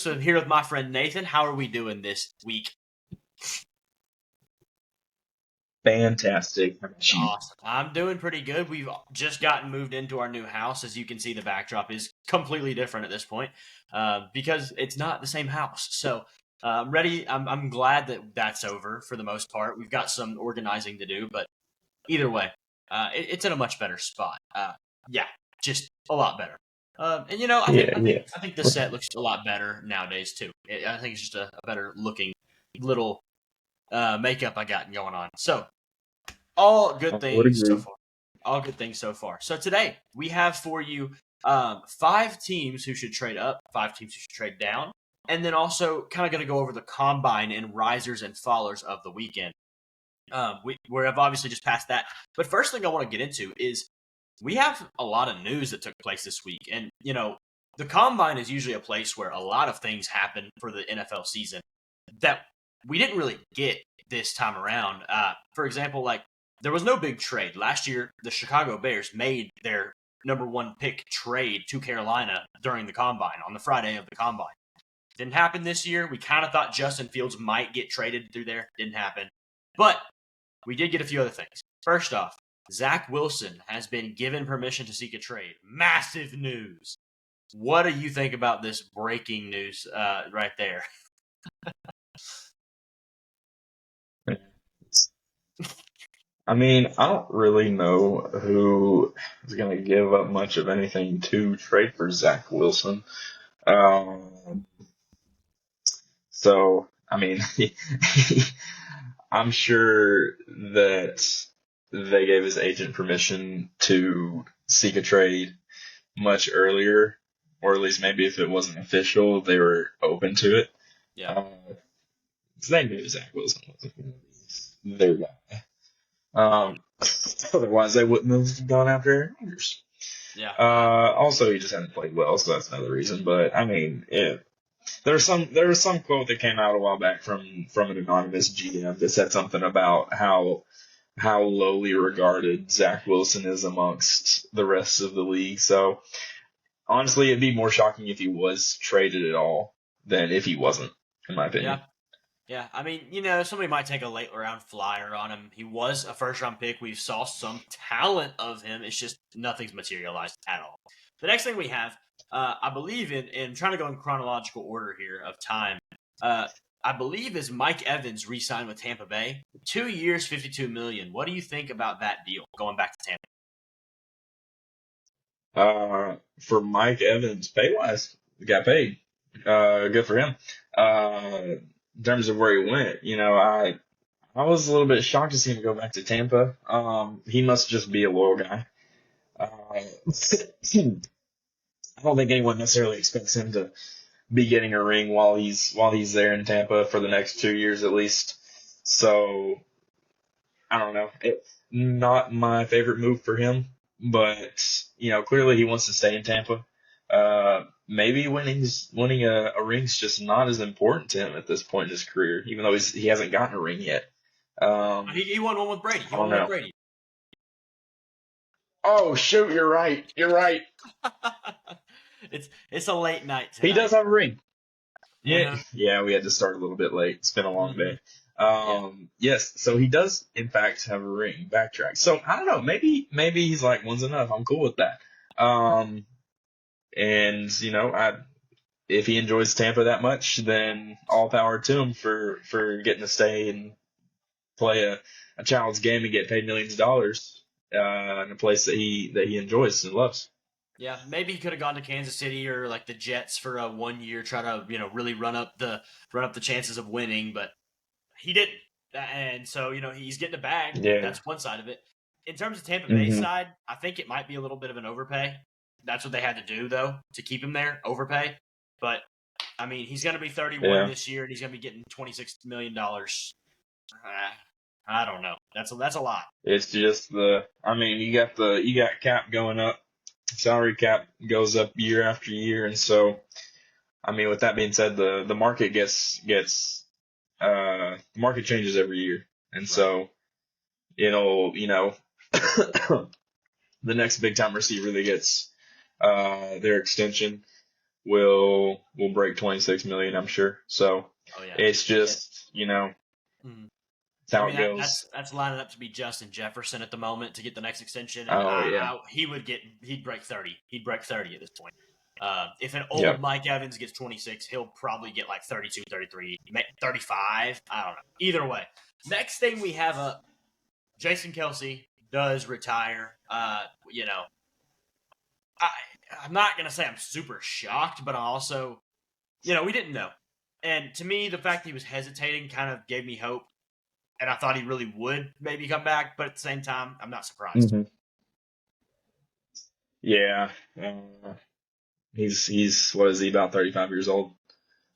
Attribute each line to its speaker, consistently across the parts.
Speaker 1: So I'm here with my friend Nathan. How are we doing this week?
Speaker 2: Fantastic.
Speaker 1: Awesome. I'm doing pretty good. We've just gotten moved into our new house. As you can see, the backdrop is completely different at this point because it's not the same house. So I'm ready. I'm glad that that's over for the most part. We've got some organizing to do, but either way, it's in a much better spot. Yeah, just a lot better. And I think
Speaker 2: Yeah,
Speaker 1: I
Speaker 2: yeah.
Speaker 1: think I think the set looks a lot better nowadays too. I think it's just a better looking little makeup I got going on. So all
Speaker 2: I
Speaker 1: good
Speaker 2: would
Speaker 1: things so
Speaker 2: agree.
Speaker 1: far. All good things so far. So today we have for you five teams who should trade up, five teams who should trade down, and then also kind of going to go over the combine and risers and fallers of the weekend. We have obviously just passed that, but first thing I want to get into is we have a lot of news that took place this week, and the combine is usually a place where a lot of things happen for the NFL season that we didn't really get this time around. For example, like there was no big trade last year. The Chicago Bears made their number one pick trade to Carolina during the combine on the Friday of the combine. Didn't happen this year. We kind of thought Justin Fields might get traded through there. Didn't happen. But we did get a few other things. First off, Zach Wilson has been given permission to seek a trade. Massive news. What do you think about this breaking news right there?
Speaker 2: I mean, I don't really know who is going to give up much of anything to trade for Zach Wilson. Um, so, I mean, I'm sure that they gave his agent permission to seek a trade much earlier, or at least maybe if it wasn't official, they were open to it.
Speaker 1: Yeah.
Speaker 2: Uh, 'Cause they knew Zach Wilson wasn't going to be their guy. Otherwise, they wouldn't have gone after Aaron Rodgers.
Speaker 1: Yeah.
Speaker 2: Also, he just hadn't played well, so that's another reason. But I mean, there was some quote that came out a while back from an anonymous GM that said something about how lowly regarded Zach Wilson is amongst the rest of the league. So honestly, it'd be more shocking if he was traded at all than if he wasn't, in my opinion.
Speaker 1: Yeah. Yeah, I mean, somebody might take a late round flyer on him. He was a first round pick. We saw some talent of him. It's just nothing's materialized at all. The next thing we have, I believe in trying to go in chronological order here of time. I believe is Mike Evans re-signed with Tampa Bay, 2 years, $52 million. What do you think about that deal going back to
Speaker 2: For Mike Evans, pay wise, got paid. Good for him. In terms of where he went, I was a little bit shocked to see him go back to Tampa. He must just be a loyal guy. I don't think anyone necessarily expects him to be getting a ring while he's there in Tampa for the next 2 years at least. So I don't know. Not my favorite move for him, but clearly he wants to stay in Tampa. Maybe winning a ring's just not as important to him at this point in his career, even though he hasn't gotten a ring yet.
Speaker 1: Tampa? He won one with Brady. He
Speaker 2: I
Speaker 1: won
Speaker 2: don't
Speaker 1: one with
Speaker 2: know.
Speaker 1: Brady.
Speaker 2: Oh shoot, you're right. You're right.
Speaker 1: It's a late night
Speaker 2: He
Speaker 1: tonight.
Speaker 2: does have a ring. Yeah,
Speaker 1: Uh-huh.
Speaker 2: yeah, we had to start a little bit late. It's been a long
Speaker 1: Mm-hmm.
Speaker 2: day.
Speaker 1: Yeah.
Speaker 2: Yes, so he does in fact have a ring. Backtrack. So I don't know. Maybe he's like one's enough. I'm cool with that. And if he enjoys Tampa that much, then all power to him for getting to stay and play a child's game and get paid millions of dollars in a place that he enjoys and loves.
Speaker 1: Yeah, maybe he could have gone to Kansas City or like the Jets for a 1 year, try to really run up the chances of winning, but he didn't. And so he's getting a bag.
Speaker 2: Yeah.
Speaker 1: That's one side of it. In terms of Tampa Bay
Speaker 2: Hmm.
Speaker 1: side, I think it might be a little bit of an overpay. That's what they had to do though to keep him there, overpay. But I mean, he's going to be 31
Speaker 2: Yeah.
Speaker 1: this year, and he's going to be getting $26 million. I don't know. That's a lot.
Speaker 2: It's just you got cap going up, salary cap goes up year after year, and so I mean, with that being said, the market the market changes every year, and
Speaker 1: Right.
Speaker 2: so it'll the next big time receiver that gets their extension will break 26 million, I'm sure. So
Speaker 1: Oh yeah,
Speaker 2: it's
Speaker 1: yeah.
Speaker 2: just, you know,
Speaker 1: Mhm.
Speaker 2: it's
Speaker 1: I
Speaker 2: how
Speaker 1: mean
Speaker 2: it goes.
Speaker 1: that's lining up to be Justin Jefferson at the moment to get the next extension, and
Speaker 2: Oh yeah.
Speaker 1: he'd break 30. He'd break 30 at this point. If an old
Speaker 2: Yep.
Speaker 1: Mike Evans gets 26, he'll probably get like 32, 33, 35. I don't know. Either way, next thing we have up, Jason Kelsey does retire. I I'm not gonna say I'm super shocked, but I also, we didn't know. And to me, the fact that he was hesitating kind of gave me hope, and I thought he really would maybe come back. But at the same time, I'm not surprised.
Speaker 2: hmm Yeah. Uh, he's what is he, about 35 years old?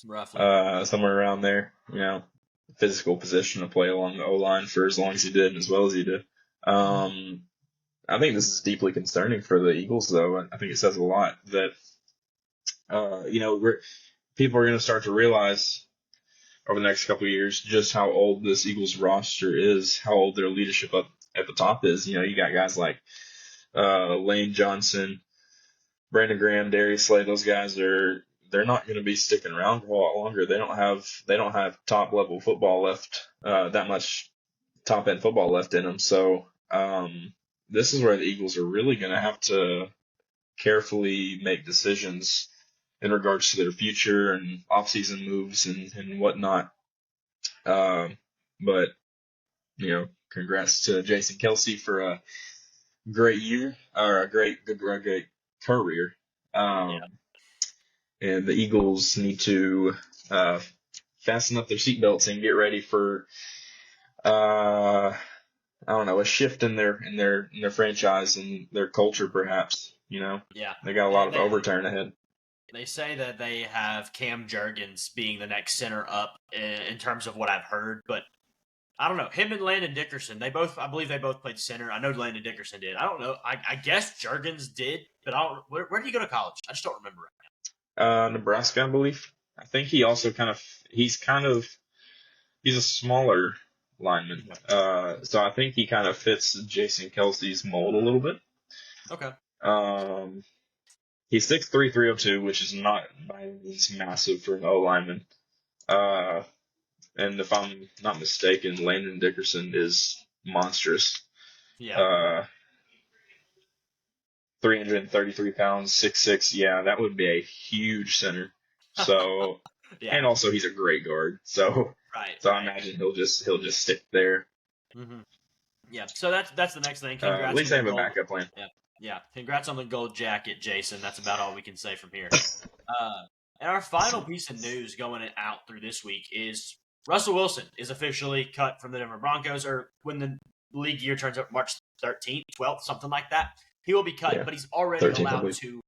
Speaker 1: Roughly.
Speaker 2: Somewhere around there. You know, physical position to play along the O line for as long as he did and as well as he did. Um, I think this is deeply concerning for the Eagles, though. I think it says a lot that people are going to start to realize over the next couple of years just how old this Eagles roster is, how old their leadership up at the top is. You know, you got guys like Lane Johnson, Brandon Graham, Darius Slay. Those guys they're not going to be sticking around for a lot longer. They don't have top level football left, that much top end football left in them. So this is where the Eagles are really going to have to carefully make decisions in regards to their future and offseason moves and whatnot. But congrats to Jason Kelsey for a great year or a great career.
Speaker 1: Yeah.
Speaker 2: Um, and the Eagles need to uh, fasten up their seatbelts and get ready for I don't know, a shift in their franchise and their culture, perhaps.
Speaker 1: Yeah.
Speaker 2: They got a lot
Speaker 1: And
Speaker 2: of overturn ahead.
Speaker 1: they say that they have Cam Jurgens being the next center up in terms of what I've heard, but I don't know. Him and Landon Dickerson, I believe they both played center. I know Landon Dickerson did. I don't know. I guess Jurgens did, but I don't. Where did he go to college? I just don't remember.
Speaker 2: Nebraska, I believe. I think he also he's a smaller lineman.
Speaker 1: Yeah.
Speaker 2: So I think he kind of fits Jason Kelsey's mold a little bit.
Speaker 1: Okay.
Speaker 2: Um, he's 6'3", 302, which is not by any means massive for an O lineman. Uh, and if I'm not mistaken, Landon Dickerson is monstrous.
Speaker 1: Yeah.
Speaker 2: Uh, 333 pounds, 6'6". Yeah, that would be a huge center. So,
Speaker 1: Yeah.
Speaker 2: and also he's a great guard. So,
Speaker 1: Right.
Speaker 2: so I
Speaker 1: Right.
Speaker 2: imagine he'll just stick there.
Speaker 1: Mm-hmm. Yeah. So that's the next thing.
Speaker 2: At
Speaker 1: Congrats
Speaker 2: least
Speaker 1: on
Speaker 2: they
Speaker 1: the
Speaker 2: have a
Speaker 1: gold.
Speaker 2: backup plan.
Speaker 1: Yeah. Yeah. Congrats on the gold jacket, Jason. That's about all we can say from here. And our final piece of news going out through this week is Russell Wilson is officially cut from the Denver Broncos, or when the league year turns up March 13th, 12th, something like that. He will be cut,
Speaker 2: Yeah,
Speaker 1: but he's already
Speaker 2: 13th, I
Speaker 1: allowed
Speaker 2: believe.
Speaker 1: to.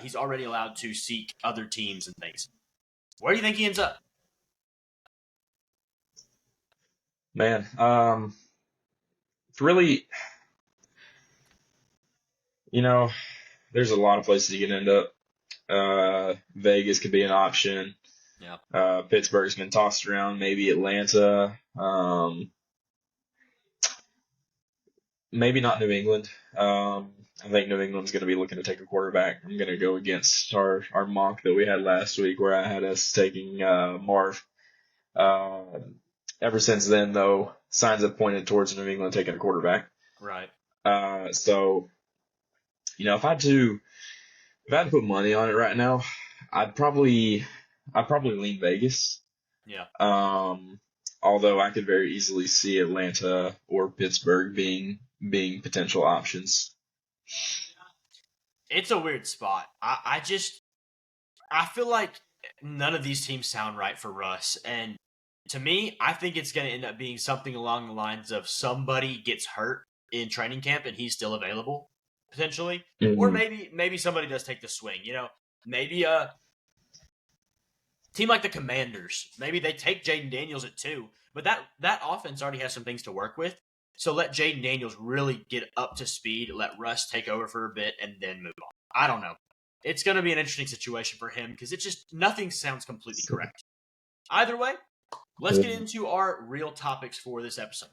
Speaker 1: He's already allowed to seek other teams and things. Where do you think he ends up?
Speaker 2: Man, it's really, you know, there's a lot of places you can end up. Vegas could be an option.
Speaker 1: Yeah.
Speaker 2: Pittsburgh's been tossed around. Maybe Atlanta. Maybe not New England. I think New England's going to be looking to take a quarterback. I'm going to go against our mock that we had last week, where I had us taking Marv. Uh, Ever since then, though, signs have pointed towards New England taking a quarterback.
Speaker 1: Right.
Speaker 2: So if I had to put money on it right now, I'd probably lean Vegas.
Speaker 1: Yeah.
Speaker 2: Although I could very easily see Atlanta or Pittsburgh being potential options.
Speaker 1: It's a weird spot. I feel like none of these teams sound right for Russ. And to me, I think it's going to end up being something along the lines of somebody gets hurt in training camp and he's still available, potentially. Or
Speaker 2: hmm
Speaker 1: maybe somebody does take the swing. Maybe a team like the Commanders, maybe they take Jaden Daniels at 2, but that offense already has some things to work with. So let Jaden Daniels really get up to speed, let Russ take over for a bit, and then move on. I don't know. It's going to be an interesting situation for him because nothing sounds completely correct. Either way, let's get into our real topics for this episode.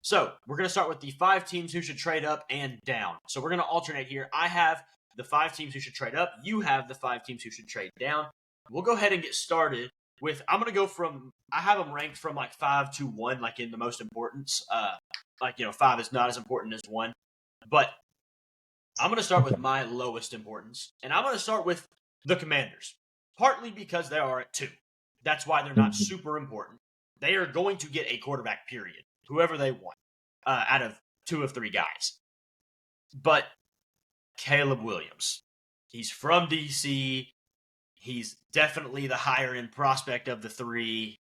Speaker 1: So we're going to start with the 5 teams who should trade up and down. So we're going to alternate here. I have the 5 teams who should trade up. You have the 5 teams who should trade down. We'll go ahead and get started with, I'm going to go from, I have them ranked from like 5 to 1, like in the most importance. 5 is not as important as 1. But I'm going to start with my lowest importance. And I'm going to start with the Commanders. Partly because they are at 2. That's why they're not super important. They are going to get a quarterback, period. Whoever they want, out of 2 of 3 guys. But Caleb Williams, he's from DC. He's definitely the higher end prospect of the 3.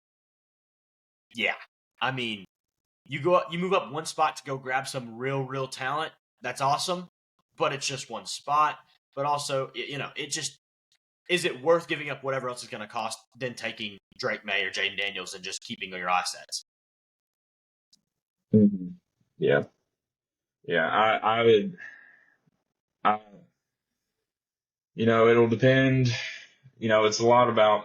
Speaker 1: Yeah, I mean, you move up 1 spot to go grab some real talent. That's awesome, but it's just 1 spot. But also, it just, is it worth giving up whatever else it's going to cost than taking Drake May or Jaden Daniels and just keeping your assets?
Speaker 2: Mm-hmm. Yeah. I would. It'll depend. It's a lot about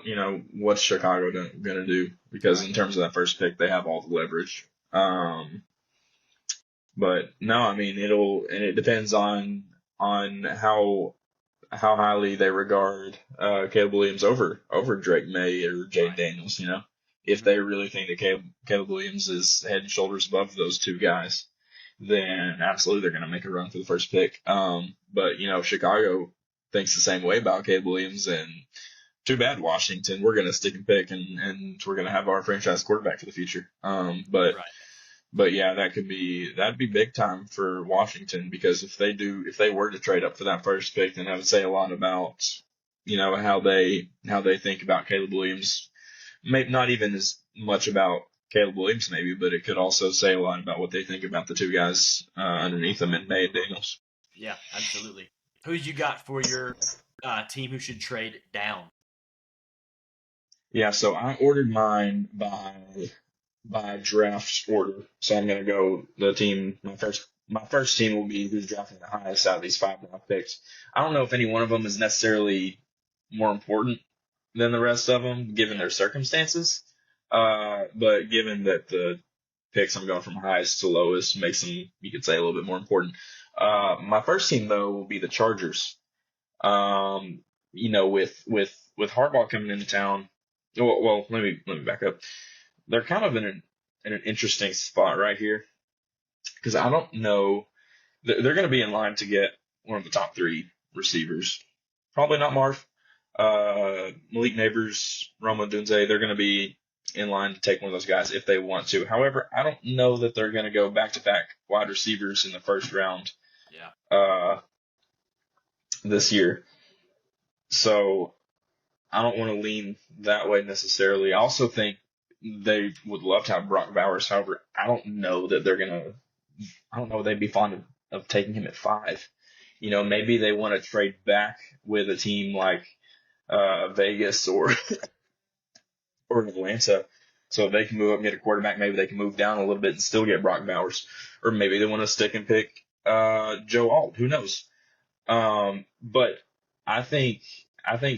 Speaker 2: what's Chicago going to do, because in terms of that first pick, they have all the leverage. But no, I mean it depends on how highly they regard Caleb Williams over Drake May or Jaden Daniels. If they really think that Caleb Williams is head and shoulders above those 2 guys, then absolutely they're going to make a run for the first pick. But Chicago thinks the same way about Caleb Williams, and too bad, Washington. We're going to stick and pick, and we're going to have our franchise quarterback for the future. But yeah, that'd be big time for Washington, because if they were to trade up for that first pick, then that would say a lot about how they think about Caleb Williams. Maybe not even as much about Caleb Williams, maybe, but it could also say a lot about what they think about the 2 guys underneath them in May and Daniels.
Speaker 1: Yeah, absolutely. Who you got for your team who should trade down?
Speaker 2: Yeah, so I ordered mine by draft order. So I'm going to go the team. My first team will be who's drafting the highest out of these 5 draft picks. I don't know if any one of them is necessarily more important than the rest of them, given their circumstances. But given that the picks I'm going from highest to lowest makes them, you could say, a little bit more important. My first team though will be the Chargers. With Harbaugh coming into town. Well, let me back up. They're kind of in an interesting spot right here, because I don't know. They're going to be in line to get one of the top 3 receivers. Probably not Marv. Malik Neighbors, Roma Dunze, they're going to be in line to take one of those guys if they want to. However, I don't know that they're going to go back-to-back wide receivers in the first round this year. So I don't want to lean that way necessarily. I also think they would love to have Brock Bowers. However, I don't know that they'd be fond of taking him at 5. Maybe they want to trade back with a team like Vegas or Atlanta, so if they can move up and get a quarterback, maybe they can move down a little bit and still get Brock Bowers. Or maybe they want to stick and pick Joe Alt. Who knows? But I think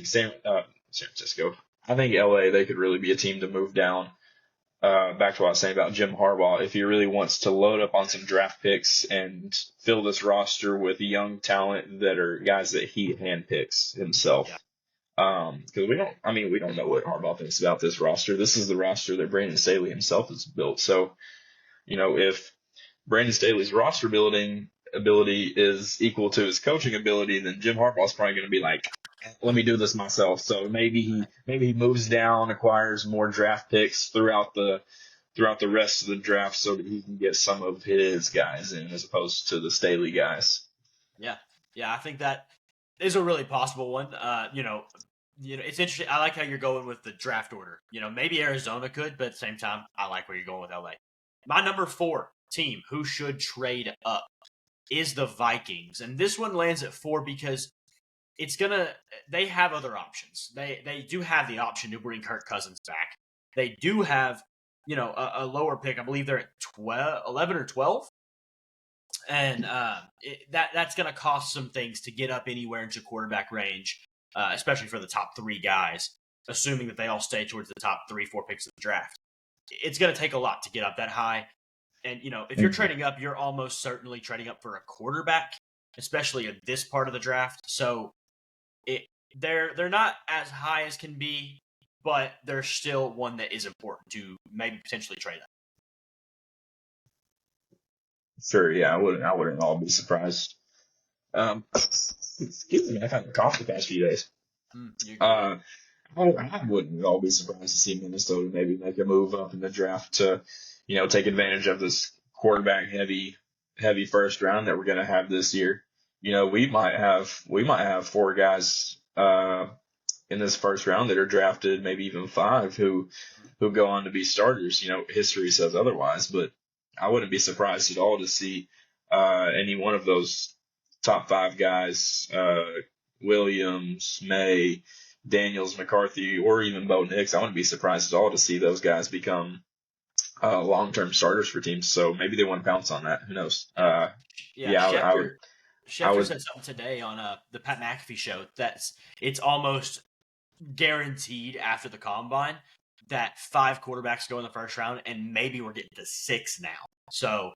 Speaker 2: San Francisco. I think LA, they could really be a team to move down. Back to what I was saying about Jim Harbaugh, if he really wants to load up on some draft picks and fill this roster with young talent that are guys that he handpicks himself. Because we don't know what Harbaugh thinks about this roster. This is the roster that Brandon Staley himself has built. So, if Brandon Staley's roster building ability is equal to his coaching ability, then Jim Harbaugh's probably going to be like, let me do this myself. So maybe he moves down, acquires more draft picks throughout the rest of the draft so that he can get some of his guys in as opposed to the Staley guys.
Speaker 1: Yeah, I think that is a really possible one. It's interesting. I like how you're going with the draft order. Maybe Arizona could, but at the same time, I like where you're going with LA. My number 4 team who should trade up is the Vikings. And this one lands at 4 because they have other options. They do have the option to bring Kirk Cousins back. They do have, a lower pick. I believe they're at 11 or 12. And that's going to cost some things to get up anywhere into quarterback range, especially for the top 3 guys, assuming that they all stay towards the top 3-4 picks of the draft. It's going to take a lot to get up that high. And, if you're trading up, you're almost certainly trading up for a quarterback. especially in this part of the draft. So they're not as high as can be, but they're still one that is important to maybe potentially trade up.
Speaker 2: Sure, yeah, I wouldn't all be surprised. Excuse me, I've had a cough the past few days.
Speaker 1: You're good.
Speaker 2: I wouldn't at all be surprised to see Minnesota maybe make a move up in the draft to, take advantage of this quarterback heavy first round that we're going to have this year. We might have four guys in this first round that are drafted, maybe even five who go on to be starters. History says otherwise, but I wouldn't be surprised at all to see any one of those top five guys, Williams, May, Daniels, McCarthy, or even Bo Nix. I wouldn't be surprised at all to see those guys become long-term starters for teams. So maybe they want to pounce on that. Who knows?
Speaker 1: Schefter said something today on the Pat McAfee show it's almost guaranteed after the combine that 5 quarterbacks go in the first round, and maybe we're getting to 6 now. So,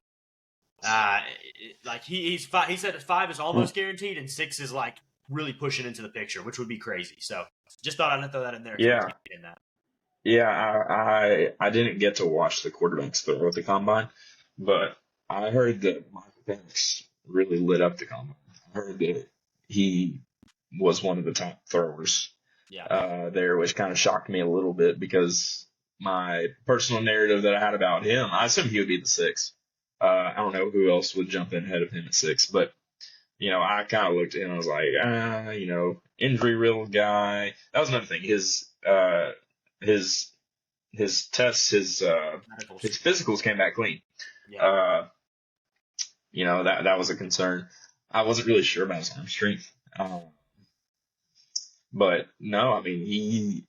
Speaker 1: he said 5 is almost guaranteed, and 6 is like really pushing into the picture, which would be crazy. So, just thought I'd throw that in there. In that.
Speaker 2: Yeah, I didn't get to watch the quarterbacks throw at the combine, but I heard that Michael Penix really lit up the combine. I heard that he was one of the top throwers there, which kind of shocked me a little bit because my personal narrative that I had about him, I assumed he would be the 6. I don't know who else would jump in ahead of him at 6, but I kind of looked at him and I was like, injury riddled guy. That was another thing. His tests, his physicals came back clean.
Speaker 1: Yeah.
Speaker 2: That was a concern. I wasn't really sure about his arm strength. But no, I mean,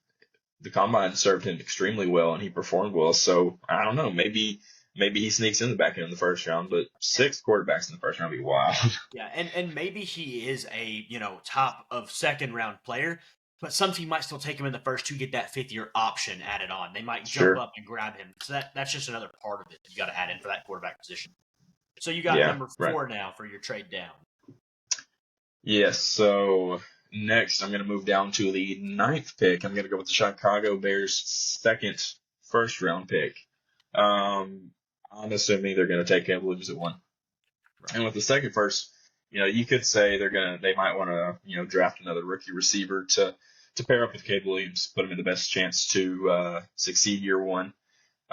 Speaker 2: the combine served him extremely well and he performed well. So I don't know, maybe he sneaks in the back end of the first round, but 6 quarterbacks in the first round would be wild.
Speaker 1: Yeah. And maybe he is a, top of second round player, but some team might still take him in the first to get that 5th-year option added on. They might jump up and grab him. So that's just another part of it you got to add in for that quarterback position. So you got number 4 now for your trade down.
Speaker 2: Yes. So next, I'm going to move down to the 9th pick. I'm going to go with the Chicago Bears' 2nd first-round pick. I'm assuming they're going to take Caleb Williams at 1. Right. And with the second first, you could say they might want to, draft another rookie receiver to pair up with Caleb Williams, put him in the best chance to succeed year 1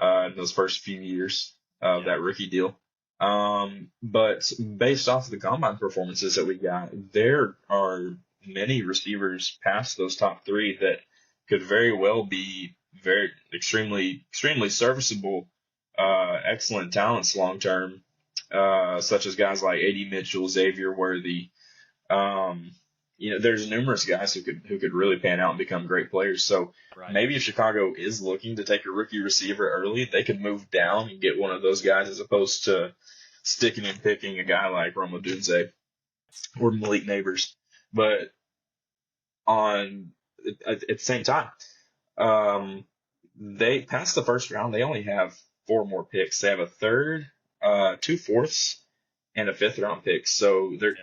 Speaker 2: in those first few years of that rookie deal. But based off of the combine performances that we got, there are many receivers past those top 3 that could very well be extremely serviceable, excellent talents long term, such as guys like A.D. Mitchell, Xavier Worthy. There's numerous guys who could really pan out and become great players. So maybe if Chicago is looking to take a rookie receiver early, they could move down and get one of those guys as opposed to sticking and picking a guy like Rome Odunze or Malik Neighbors. But at the same time, they passed the first round. They only have 4 more picks. They have a 3rd, 2 4ths, and a 5th round pick. So they're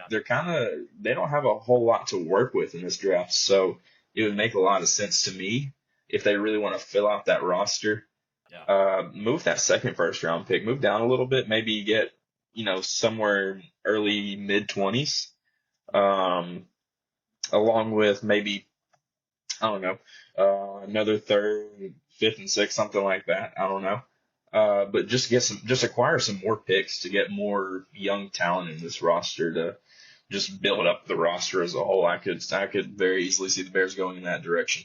Speaker 2: they don't have a whole lot to work with in this draft. So it would make a lot of sense to me if they really want to fill out that roster. Move that 2nd first round pick, move down a little bit, maybe get, somewhere early mid 20s, along with maybe, I don't know, another 3rd, 5th, and 6th, something like that. I don't know. But just acquire some more picks to get more young talent in this roster to just build up the roster as a whole. I could very easily see the Bears going in that direction.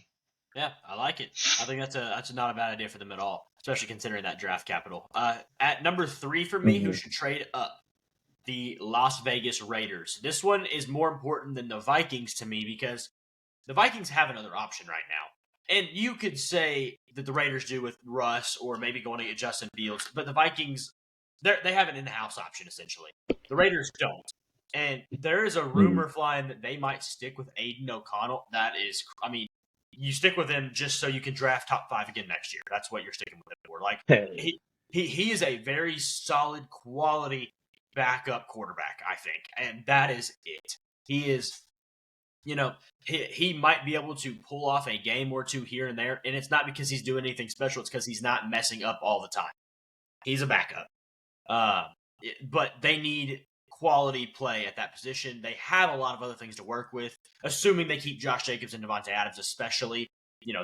Speaker 1: Yeah, I like it. I think that's not a bad idea for them at all, especially considering that draft capital. At number 3 for me, who should trade up? The Las Vegas Raiders. This one is more important than the Vikings to me because the Vikings have another option right now. And you could say that the Raiders do with Russ or maybe going to get Justin Fields, but the Vikings, they have an in-house option essentially. The Raiders don't. And there is a rumor flying that they might stick with Aiden O'Connell. That is, you stick with him just so you can draft top 5 again next year. That's what you're sticking with him for. Like he is a very solid quality backup quarterback, I think, and that is it. He is, he might be able to pull off a game or two here and there, and it's not because he's doing anything special. It's because he's not messing up all the time. He's a backup. But they need quality play at that position. They have a lot of other things to work with, assuming they keep Josh Jacobs and Devontae Adams, especially.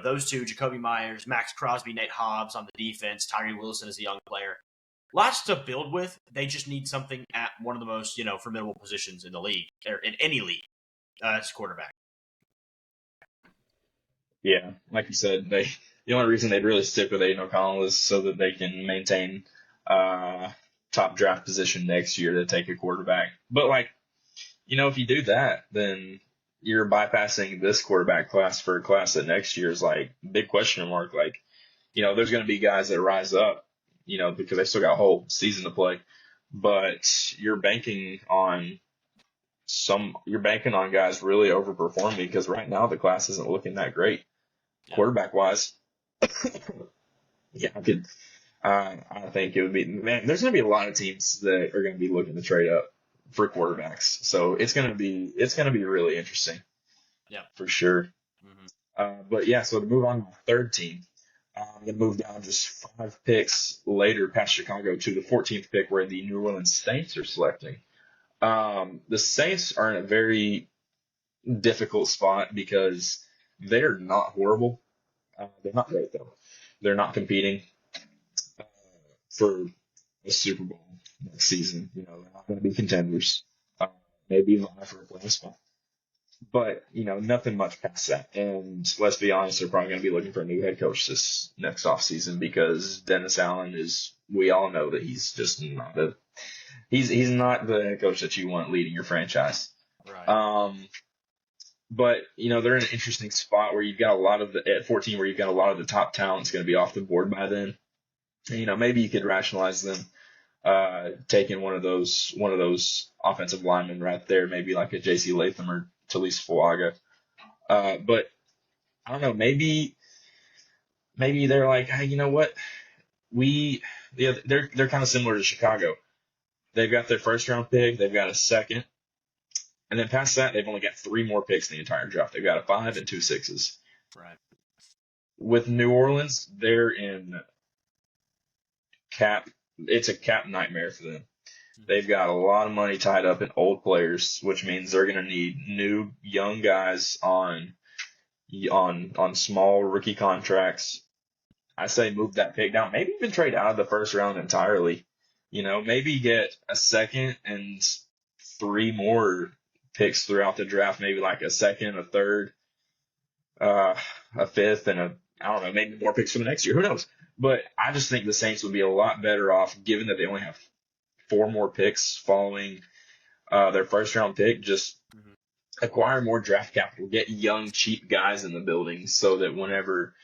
Speaker 1: Those two, Jacoby Myers, Max Crosby, Nate Hobbs on the defense, Tyree Wilson is a young player. Lots to build with. They just need something at one of the most, formidable positions in the league, or in any league, as quarterback.
Speaker 2: Yeah, like you said, the only reason they'd really stick with Aiden O'Connell is so that they can maintain top draft position next year to take a quarterback. But if you do that, then you're bypassing this quarterback class for a class that next year is big question mark. There's going to be guys that rise up, because they still got a whole season to play. But you're banking on guys really overperforming because right now the class isn't looking that great, quarterback wise. Yeah, I think it would be, man, there's going to be a lot of teams that are going to be looking to trade up for quarterbacks. So it's going to be really interesting.
Speaker 1: Yeah,
Speaker 2: for sure. Mm-hmm. So to move on to the third team, they moved down just 5 picks later past Chicago to the 14th pick where the New Orleans Saints are selecting. The Saints are in a very difficult spot because they're not horrible. They're not great though. They're not competing for a Super Bowl next season. They're not going to be contenders. Maybe even for a playoff spot. But, nothing much past that. And let's be honest, they're probably going to be looking for a new head coach this next offseason because Dennis Allen we all know that he's just not he's not the head coach that you want leading your franchise.
Speaker 1: Right.
Speaker 2: But, they're in an interesting spot where you've got at 14, where you've got a lot of the top talent's going to be off the board by then. Maybe you could rationalize them taking one of those offensive linemen right there, maybe like a J.C. Latham or Talise Fuaga. But I don't know, maybe they're like, hey, you know what? They're kind of similar to Chicago. They've got their first round pick, they've got a second, and then past that, they've only got 3 more picks in the entire draft. They've got a 5 and 2 6s.
Speaker 1: Right.
Speaker 2: With New Orleans, they're in cap. It's a cap nightmare for them. They've got a lot of money tied up in old players, which means they're going to need new young guys on small rookie contracts. I say move that pick down. Maybe even trade out of the first round entirely. Maybe get a second and 3 more picks throughout the draft. Maybe like a second, a third, a fifth, and I don't know, maybe more picks for the next year. Who knows? But I just think the Saints would be a lot better off, given that they only have 4 more picks following their first round pick. Just acquire more draft capital, get young, cheap guys in the building so that whenever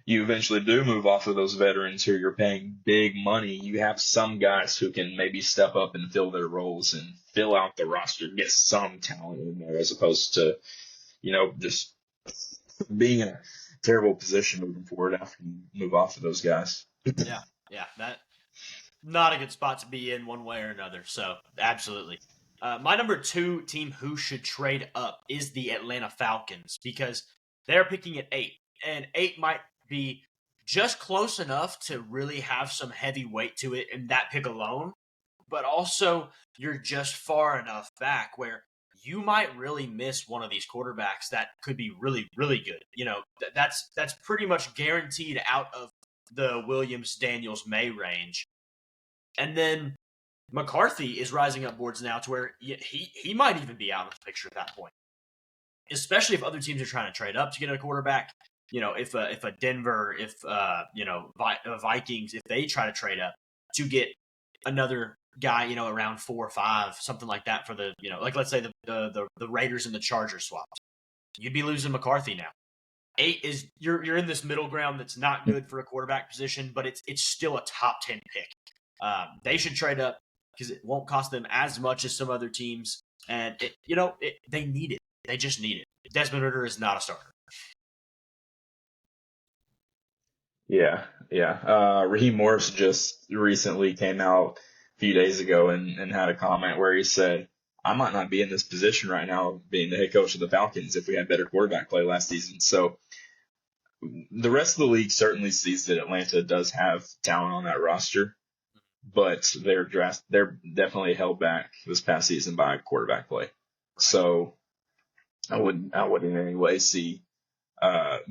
Speaker 2: you eventually do move off of those veterans who you're paying big money, you have some guys who can maybe step up and fill their roles and fill out the roster, get some talent in there as opposed to, just being in a terrible position moving forward after you move off of those guys.
Speaker 1: Yeah, that not a good spot to be in one way or another. So absolutely. My number 2 team who should trade up is the Atlanta Falcons because they're picking at 8, and 8 might be just close enough to really have some heavy weight to it in that pick alone, but also you're just far enough back where you might really miss one of these quarterbacks that could be really, really good. That's pretty much guaranteed out of the Williams, Daniels, May range. And then McCarthy is rising up boards now to where he might even be out of the picture at that point, especially if other teams are trying to trade up to get a quarterback. If a Denver, Vikings, if they try to trade up to get another guy, around 4 or 5, something like that for the, let's say the Raiders and the Chargers swapped, you'd be losing McCarthy now. 8 is you're in this middle ground that's not good for a quarterback position, but it's still a top 10 pick. They should trade up because it won't cost them as much as some other teams, and they need it. They just need it. Desmond Ridder is not a starter.
Speaker 2: Yeah. Raheem Morris just recently came out few days ago and had a comment where he said, I might not be in this position right now being the head coach of the Falcons if we had better quarterback play last season. So the rest of the league certainly sees that Atlanta does have talent on that roster, but they're definitely held back this past season by quarterback play. So I wouldn't in any way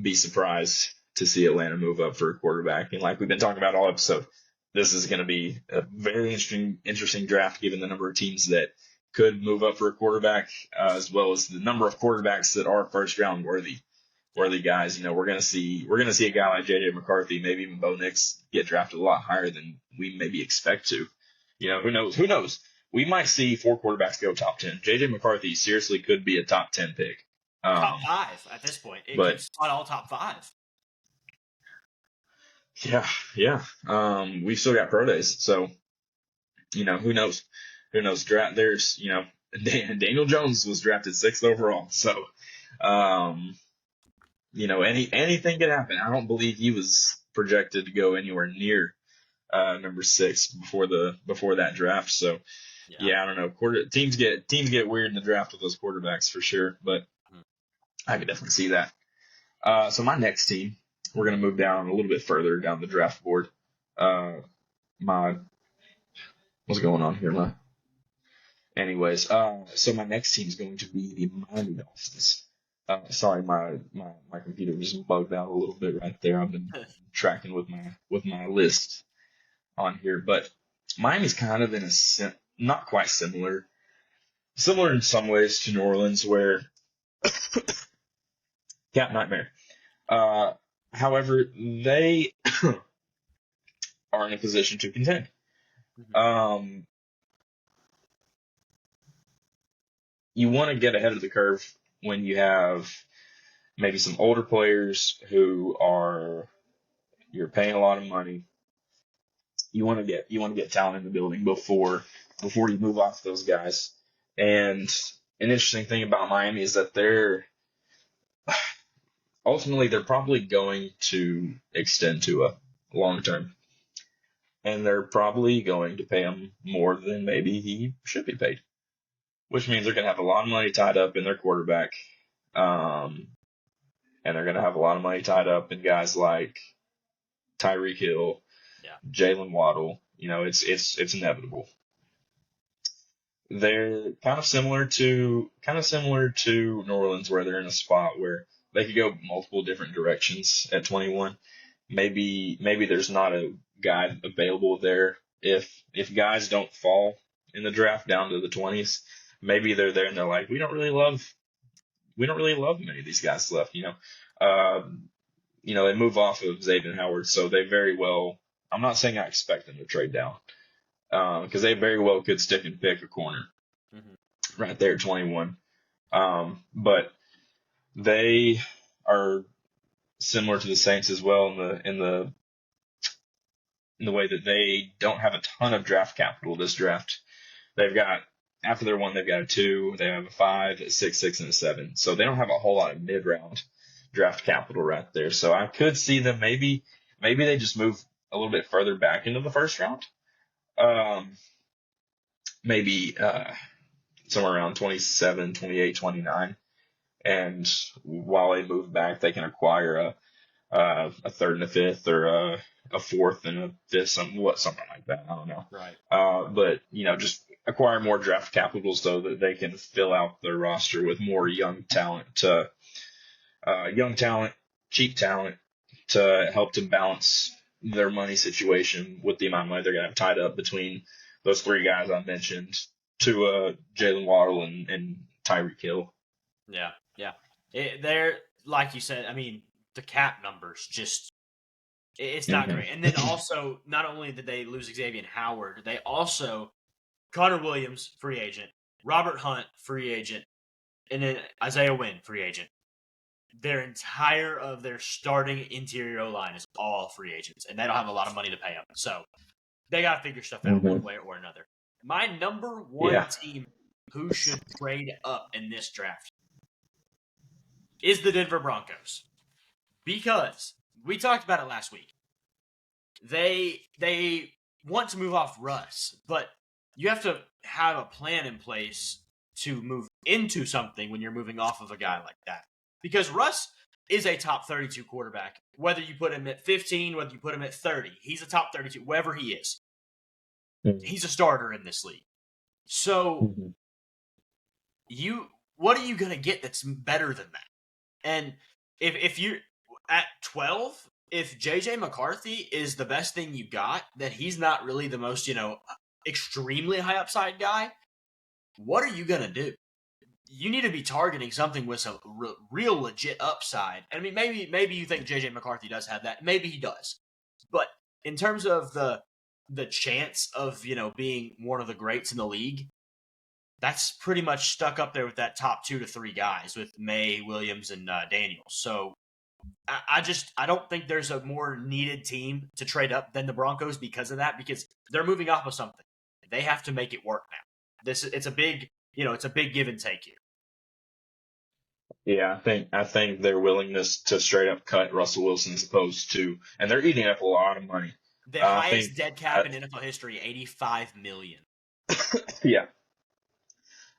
Speaker 2: be surprised to see Atlanta move up for a quarterback. And like we've been talking about all episode, this is going to be a very interesting draft given the number of teams that could move up for a quarterback, as well as the number of quarterbacks that are first round worthy guys. We're going to see a guy like JJ McCarthy, maybe even Bo Nix, get drafted a lot higher than we maybe expect to. Who knows? We might see 4 quarterbacks go top 10. JJ McCarthy seriously could be a top 10 pick.
Speaker 1: Top 5 at this point. It could spot all top 5.
Speaker 2: Yeah. We've still got pro days, so who knows? There's Daniel Jones was drafted 6th overall, so anything could happen. I don't believe he was projected to go anywhere near number 6 before that draft. So yeah, I don't know. Teams get weird in the draft with those quarterbacks for sure, but I could definitely see that. So my next team, we're gonna move down a little bit further down the draft board. What's going on here? Anyways, so my next team is going to be the Miami Dolphins. Sorry, my computer just bugged out a little bit right there. I've been tracking with my list on here, but Miami's kind of in a not quite similar in some ways to New Orleans, where Cat Nightmare. However, they are in a position to contend. You want to get ahead of the curve when you have maybe some older players who you're paying a lot of money. You want to get talent in the building before you move off those guys. And an interesting thing about Miami is that they're probably going to extend to a long term, and they're probably going to pay him more than maybe he should be paid, which means they're going to have a lot of money tied up in their quarterback. And they're going to have a lot of money tied up in guys like Tyreek Hill, Jalen Waddle. It's inevitable. They're kind of similar to New Orleans, where they're in a spot where they could go multiple different directions at 21. Maybe there's not a guy available there. If guys don't fall in the draft down to the 20s, maybe they're there and they're like, we don't really love many of these guys left. They move off of Xavier Howard, so they very well. I'm not saying I expect them to trade down, because they very well could stick and pick a corner right there at 21. But they are similar to the Saints as well in the way that they don't have a ton of draft capital this draft. They've got, after their 1, they've got a 2, they have a 5, a 6, and a 7. So they don't have a whole lot of mid-round draft capital right there. So I could see them maybe they just move a little bit further back into the first round. Maybe somewhere around 27, 28, 29. And while they move back, they can acquire a 3rd and a 5th, or a 4th and a 5th, something like that. I don't know.
Speaker 1: Right.
Speaker 2: But just acquire more draft capital so that they can fill out their roster with more young talent, cheap talent, to help to balance their money situation with the amount of money they're going to have tied up between those 3 guys I mentioned, to Jalen Waddle and Tyreek Hill.
Speaker 1: Yeah. They're, like you said, I mean, the cap numbers it's not great. And then also, not only did they lose Xavier Howard, they also, Connor Williams, free agent, Robert Hunt, free agent, and then Isaiah Wynn, free agent. Their entire of their starting interior O-line is all free agents, and they don't have a lot of money to pay them. So they got to figure stuff out one way or another. My number 1 team who should trade up in this draft is the Denver Broncos, because we talked about it last week. They want to move off Russ, but you have to have a plan in place to move into something when you're moving off of a guy like that. Because Russ is a top 32 quarterback. Whether you put him at 15, whether you put him at 30, he's a top 32, wherever he is.
Speaker 2: Mm-hmm.
Speaker 1: He's a starter in this league. So what are you going to get that's better than that? And if you're at 12, if JJ McCarthy is the best thing you got, then he's not really the most, extremely high upside guy. What are you going to do? You need to be targeting something with some real legit upside. I mean, maybe you think JJ McCarthy does have that. Maybe he does. But in terms of the chance of, being one of the greats in the league, that's pretty much stuck up there with that top 2 to 3 guys with May, Williams, and Daniels. So I don't think there's a more needed team to trade up than the Broncos because of that, because they're moving off of something. They have to make it work now. It's a big give and take here.
Speaker 2: Yeah, I think their willingness to straight up cut Russell Wilson as opposed to, and they're eating up a lot of money.
Speaker 1: The highest dead cap in NFL history, $85 million.
Speaker 2: Yeah,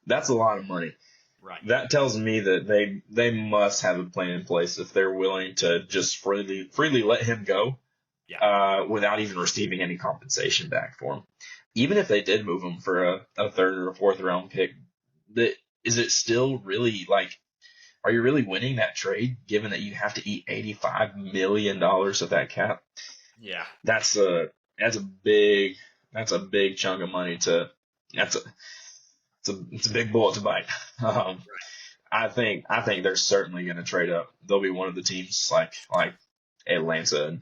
Speaker 2: that's a lot of money.
Speaker 1: Right.
Speaker 2: That tells me that they must have a plan in place if they're willing to just freely let him go, without even receiving any compensation back for him. Even if they did move him for a third or a fourth round pick, is it still really like? Are you really winning that trade, given that you have to eat $85 million of that cap?
Speaker 1: Yeah,
Speaker 2: that's a big chunk of money it's a big bullet to bite.
Speaker 1: Right.
Speaker 2: I think they're certainly going to trade up. They'll be one of the teams like Atlanta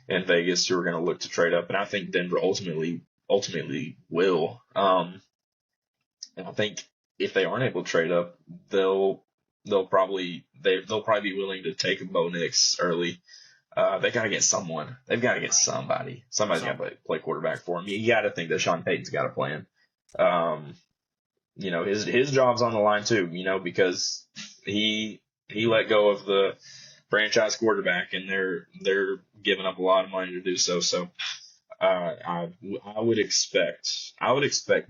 Speaker 2: and Vegas who are going to look to trade up, and I think Denver ultimately will. And I think if they aren't able to trade up, they'll probably be willing to take a Bo Nix early. They got to get someone. They've got to get somebody. Somebody's got to play quarterback for him. You got to think that Sean Payton's got a plan. His job's on the line too. Because he let go of the franchise quarterback, and they're giving up a lot of money to do so. So I would expect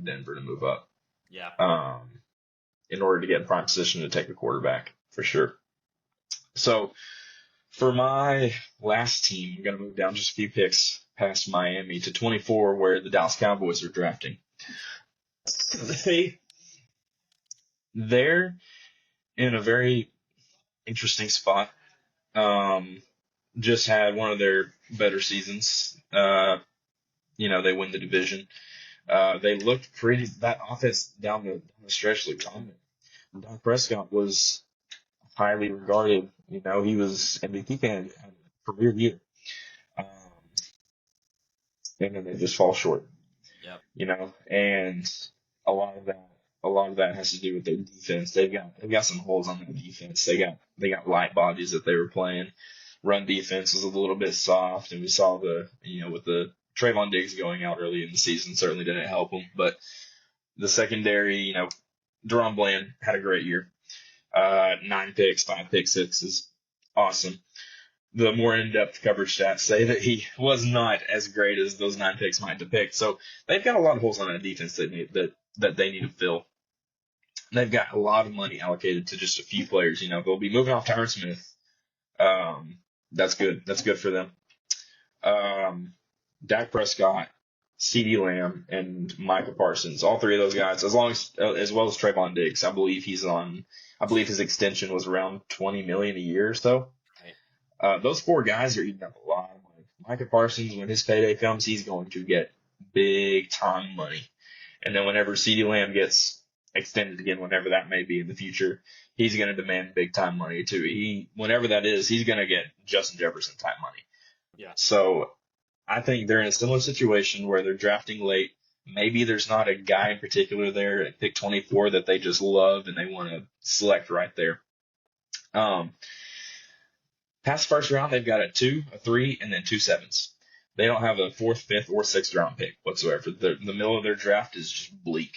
Speaker 2: Denver to move up.
Speaker 1: Yeah.
Speaker 2: In order to get in prime position to take a quarterback, for sure. So for my last team, I'm going to move down just a few picks past Miami to 24, where the Dallas Cowboys are drafting. They're in a very interesting spot. Just had one of their better seasons. They win the division. They looked pretty. That offense down the stretch looked dominant. Dak Prescott was highly regarded. He was MVP candidate, had a career year, and then they just fall short.
Speaker 1: Yep.
Speaker 2: And a lot of that has to do with their defense. They've got some holes on their defense. They got light bodies that they were playing. Run defense was a little bit soft, and we saw with the Trayvon Diggs going out early in the season certainly didn't help them. But the secondary, Deron Bland had a great year. 9 picks, 5 pick sixes. Awesome. The more in-depth coverage stats say that he was not as great as those 9 picks might depict. So they've got a lot of holes on that defense that they need to fill. They've got a lot of money allocated to just a few players. They'll be moving off Tyron Smith. That's good. That's good for them. Dak Prescott, CeeDee Lamb, and Micah Parsons. All 3 of those guys, as well as Trayvon Diggs. I believe his extension was around $20 million a year or so.
Speaker 1: Right.
Speaker 2: Those 4 guys are eating up a lot of money. Micah Parsons, when his payday comes, he's going to get big time money. And then whenever CeeDee Lamb gets extended again, whenever that may be in the future, he's going to demand big time money too. Whenever that is, he's going to get Justin Jefferson type money.
Speaker 1: Yeah.
Speaker 2: So I think they're in a similar situation where they're drafting late. Maybe there's not a guy in particular there at pick 24 that they just love and they want to select right there. Past first round, they've got a 2, a 3, and then 2 7s. They don't have a 4th, 5th, or 6th round pick whatsoever. The middle of their draft is just bleak.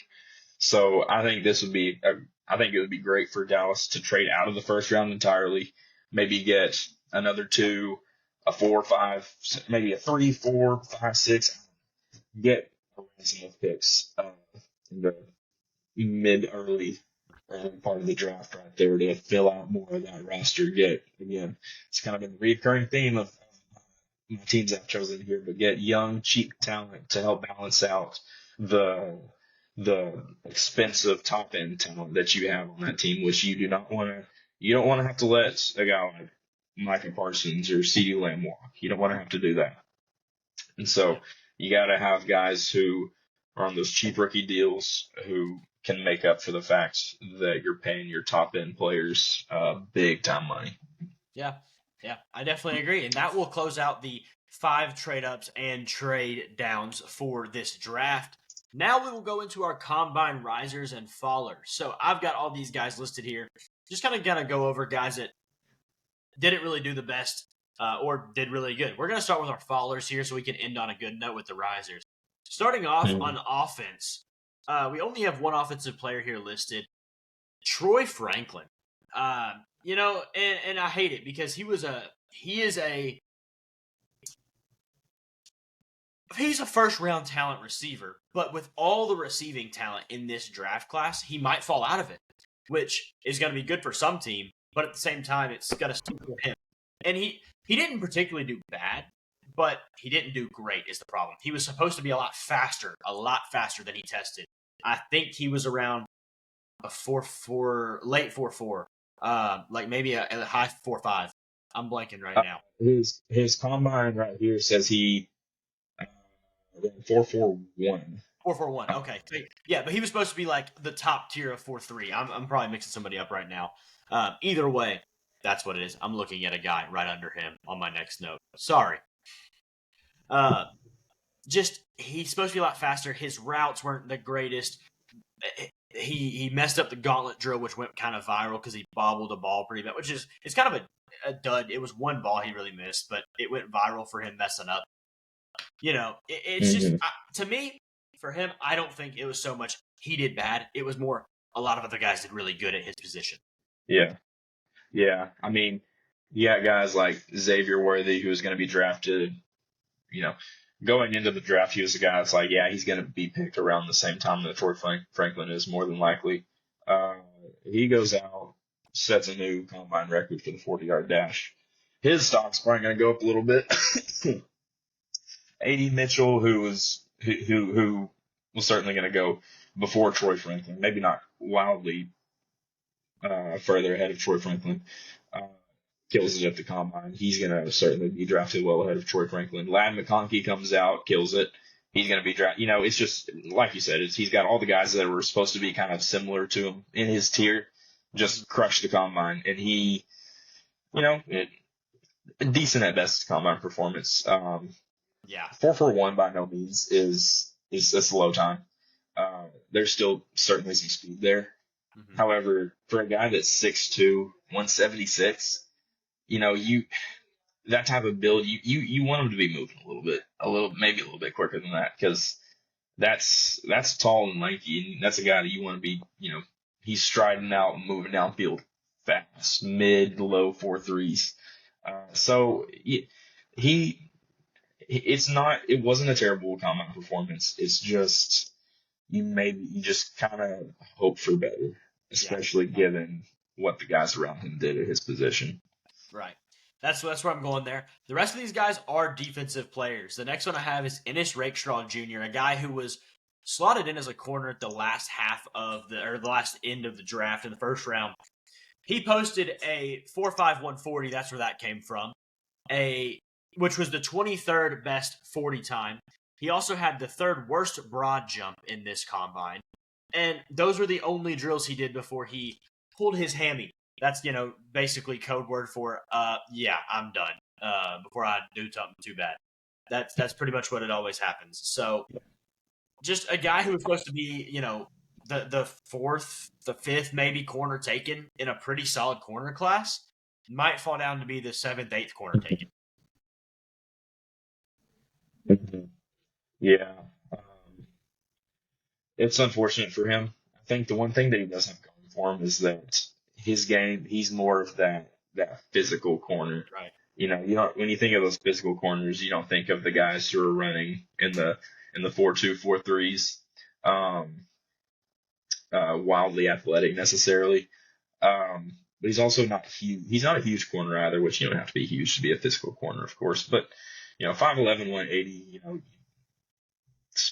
Speaker 2: So I think it would be great for Dallas to trade out of the first round entirely, maybe get another 2, a 4, 5, maybe a 3, 4, 5, 6, get around some of picks in the mid-early part of the draft right there to fill out more of that roster. Again, it's kind of been a recurring theme of my teams I've chosen here, but get young, cheap talent to help balance out the expensive top end talent that you have on that team, which you don't want to have to let a guy like Micah Parsons or CeeDee Lamb walk. You don't want to have to do that. And so you got to have guys who are on those cheap rookie deals who can make up for the fact that you're paying your top end players big time money.
Speaker 1: Yeah, I definitely agree. And that will close out the 5 trade ups and trade downs for this draft. Now we will go into our combine risers and fallers. So I've got all these guys listed here. Just kind of gonna go over guys that didn't really do the best or did really good. We're gonna start with our fallers here so we can end on a good note with the risers. Starting off on offense, we only have one offensive player here listed, Troy Franklin. You know, and I hate it because he's a first round talent receiver, but with all the receiving talent in this draft class, he might fall out of it, which is going to be good for some team, but at the same time, it's going to stick for him. And he didn't particularly do bad, but he didn't do great is the problem. He was supposed to be a lot faster than he tested. I think he was around a 4.4, late 4.4, like maybe a high 4.5. I'm blanking right now.
Speaker 2: His combine right here says he 4.41.
Speaker 1: 4.41. Okay. Yeah, but he was supposed to be like the top tier of 4.3. I'm probably mixing somebody up right now. Either way, that's what it is. I'm looking at a guy right under him on my next note. Sorry. Just he's supposed to be a lot faster. His routes weren't the greatest. He messed up the gauntlet drill, which went kind of viral because he bobbled the ball pretty bad, which is it's kind of a dud. It was one ball he really missed, but it went viral for him messing up. You know, it's just to me, for him, I don't think it was so much he did bad. It was more a lot of other guys did really good at his position.
Speaker 2: Yeah. I mean, you got guys like Xavier Worthy, who was going to be drafted. You know, going into the draft, he was a guy that's like, yeah, he's going to be picked around the same time that Troy Franklin is, more than likely. He goes out, sets a new combine record for the 40-yard dash. His stock's probably going to go up a little bit. A.D. Mitchell, who was certainly going to go before Troy Franklin, maybe not wildly further ahead of Troy Franklin, kills it at the combine. He's going to certainly be drafted well ahead of Troy Franklin. Ladd McConkey comes out, kills it. He's going to be drafted. You know, it's just, like you said, he's got all the guys that were supposed to be kind of similar to him in his tier, just crushed the combine. And he, you know, decent at best combine performance. 4.41 by no means is a slow time. There's still certainly some speed there. Mm-hmm. However, for a guy that's 6'2", 176, you know, that type of build, you want him to be moving maybe a little bit quicker than that, because that's tall and lanky, and that's a guy that you want to be, you know, he's striding out and moving downfield fast, mid, low 4.3s. So it wasn't a terrible combine performance. It's just, you just kind of hope for better, especially given what the guys around him did at his position.
Speaker 1: Right. That's where I'm going there. The rest of these guys are defensive players. The next one I have is Ennis Rakestraw Jr., a guy who was slotted in as a corner at the last the last end of the draft in the first round. He posted a 4.5 140. That's where that came from. Which was the 23rd best 40 time. He also had the 3rd worst broad jump in this combine. And those were the only drills he did before he pulled his hammy. That's, you know, basically code word for, I'm done, before I do something too bad. That's pretty much what it always happens. So just a guy who was supposed to be, you know, the 4th, the 5th maybe corner taken in a pretty solid corner class might fall down to be the 7th, 8th corner taken.
Speaker 2: Yeah. It's unfortunate for him. I think the one thing that he does have going for him is that his game, he's more of that physical corner.
Speaker 1: Right.
Speaker 2: You know, when you think of those physical corners, you don't think of the guys who are running in the in the 4.2, 4.3s. Wildly athletic necessarily. But he's also not huge. He's not a huge corner either, which you don't have to be huge to be a physical corner, of course. But 5'11", 180.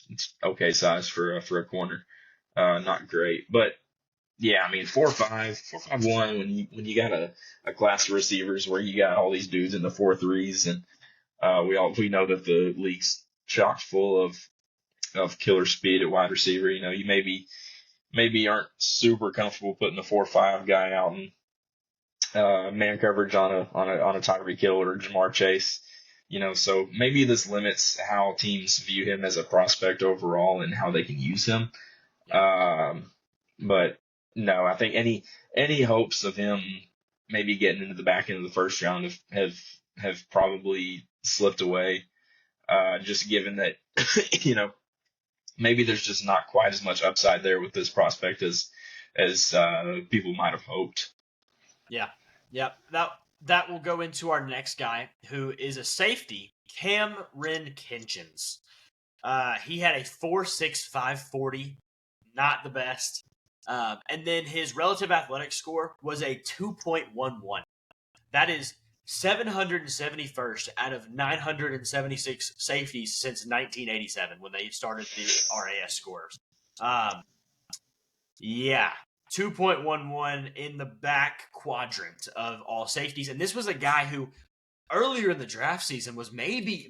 Speaker 2: It's okay size for a corner. Not great, but yeah, I mean 4.5, 4.51 when you got a class of receivers where you got all these dudes in the 4.3s, and we know that the league's chock full of killer speed at wide receiver. You maybe aren't super comfortable putting the 4.5 guy out in man coverage on a Tyreek Hill or Jamar Chase. So maybe this limits how teams view him as a prospect overall and how they can use him. But no, I think any hopes of him maybe getting into the back end of the first round have probably slipped away. Just given that, maybe there's just not quite as much upside there with this prospect as people might have hoped.
Speaker 1: Yeah. That will go into our next guy, who is a safety, Cameron Kinchins. He had a 4.6, 5.40, not the best. And then his relative athletic score was a 2.11. That is 771st out of 976 safeties since 1987 when they started the RAS scores. 2.11 in the back quadrant of all safeties. And this was a guy who earlier in the draft season was maybe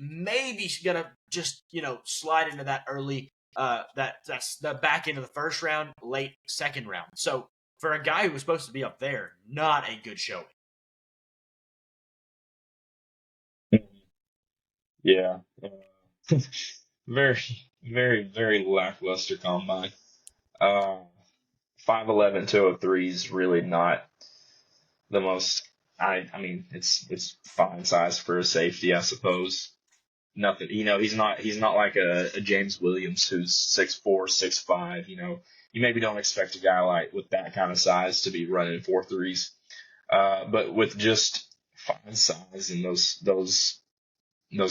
Speaker 1: gonna just, slide into that early that's the back end of the first round, late second round. So for a guy who was supposed to be up there, not a good showing.
Speaker 2: Yeah. Very, very, very lackluster combine. 5'11", 203 is really not the most. I mean, it's fine size for a safety, I suppose. Nothing, he's not like a James Williams who's 6'4", 6'5". You maybe don't expect a guy like with that kind of size to be running 4.3s. But with just fine size and those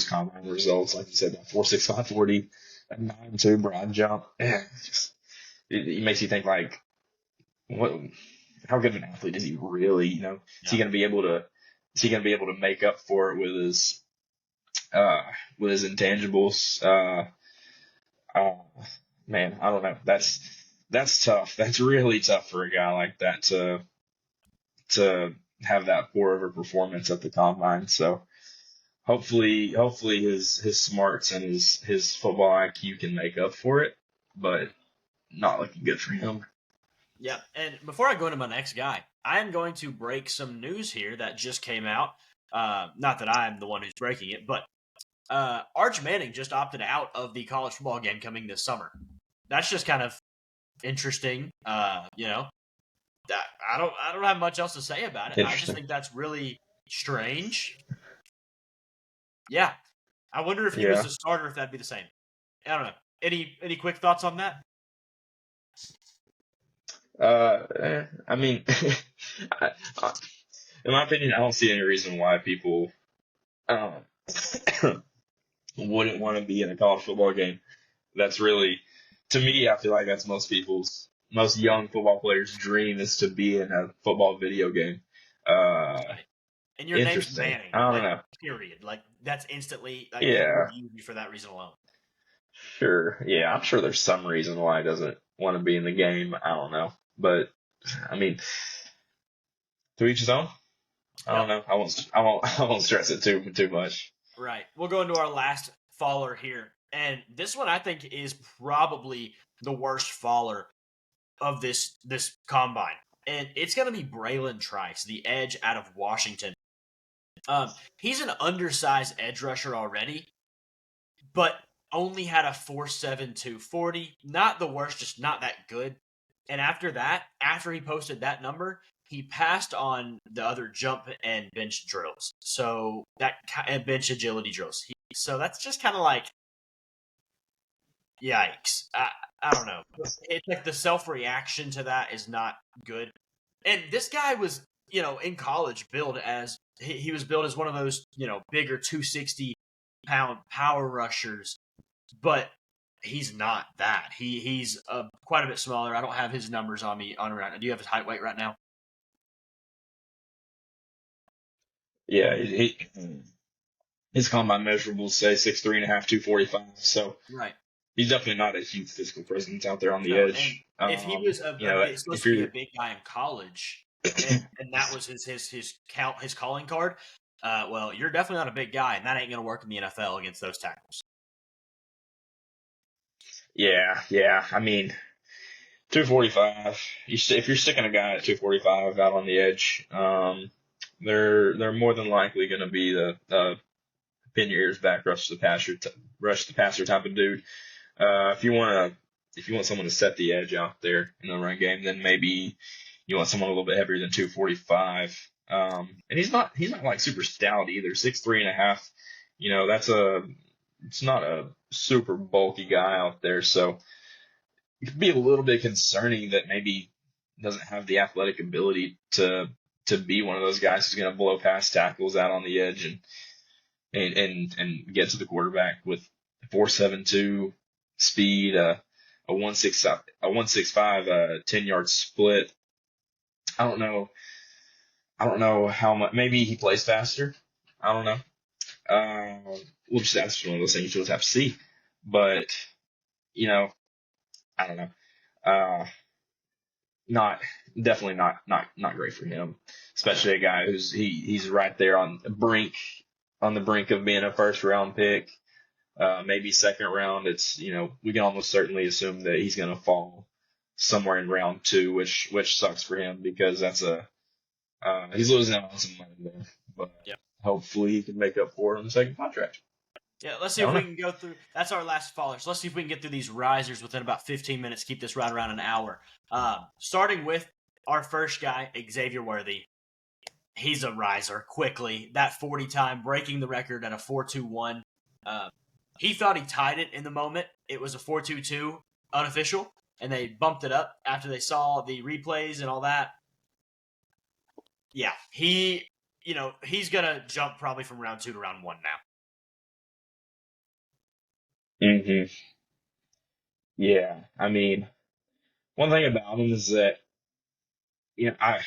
Speaker 2: combine results, like you said, that 4.6, 5.40, that 9.2 broad jump, it makes you think like, how good of an athlete is he really? Is he going to be able to make up for it with his intangibles? Man, I don't know. That's tough. That's really tough for a guy like that to have that poor of a performance at the combine. So hopefully his smarts and his football IQ can make up for it, but not looking good for him.
Speaker 1: Yeah, and before I go into my next guy, I am going to break some news here that just came out. Not that I'm the one who's breaking it, but Arch Manning just opted out of the college football game coming this summer. That's just kind of interesting. I don't have much else to say about it. I just think that's really strange. Yeah, I wonder if he was a starter, if that'd be the same. I don't know. Any quick thoughts on that?
Speaker 2: I mean, in my opinion, I don't see any reason why people wouldn't want to be in a college football game. That's really, to me, I feel like that's most young football players' dream is to be in a football video game.
Speaker 1: And your name's Manning.
Speaker 2: I don't know.
Speaker 1: Period. Like, that's instantly,
Speaker 2: yeah.
Speaker 1: For that reason alone.
Speaker 2: Sure. Yeah, I'm sure there's some reason why he doesn't want to be in the game. I don't know. But, I mean, to each his own. I don't know. I won't stress it too much.
Speaker 1: Right. We'll go into our last faller here. And this one I think is probably the worst faller of this combine. And it's going to be Braylon Trice, the edge out of Washington. He's an undersized edge rusher already, but only had a 4.7 240. Not the worst, just not that good. And after he posted that number, he passed on the other jump and bench drills. So and bench agility drills. So that's just kind of like, yikes. I don't know. It's like the self-reaction to that is not good. And this guy was, in college billed as, he was billed as one of those, bigger 260-pound power rushers. But he's not that. He's quite a bit smaller. I don't have his numbers on me on right now. Do you have his height weight right now?
Speaker 2: Yeah, his combine measurables say 6'3.5", 245. So
Speaker 1: Right.
Speaker 2: he's definitely not a huge physical presence out there on the
Speaker 1: No, and
Speaker 2: edge.
Speaker 1: if he was supposed
Speaker 2: If
Speaker 1: to be a
Speaker 2: you're
Speaker 1: big guy in college, and that was his calling card, well, you're definitely not a big guy, and that ain't going to work in the NFL against those tackles.
Speaker 2: yeah. I mean, 245. If you're sticking a guy at 245 out on the edge, they're more than likely going to be the pin your ears back, rush the passer type of dude. If you want someone to set the edge out there in the run game, then maybe you want someone a little bit heavier than 245. And he's not like super stout either. 6'3.5". It's not a super bulky guy out there, so it could be a little bit concerning that maybe doesn't have the athletic ability to be one of those guys who's going to blow past tackles out on the edge and get to the quarterback with 4.72 speed, a 165 10-yard split. I don't know how much. Maybe he plays faster. I don't know. That's one of those things you'll just have to see. But I don't know. Not definitely not great for him, especially a guy he's right there on the brink of being a first round pick, maybe second round. We can almost certainly assume that he's going to fall somewhere in round 2, which sucks for him because he's losing out on some money there, but
Speaker 1: Yep.
Speaker 2: hopefully he can make up for it on the second contract.
Speaker 1: Yeah, let's see if we can go through. That's our last faller. So let's see if we can get through these risers within about 15 minutes. Keep this right around an hour. Starting with our first guy, Xavier Worthy. He's a riser quickly. That 40 time, breaking the record at a 4.21. He thought he tied it in the moment. It was a 4.22 unofficial, and they bumped it up after they saw the replays and all that. Yeah, he's gonna jump probably from round 2 to round 1 now.
Speaker 2: Mm-hmm. Yeah, I mean, one thing about him is that, I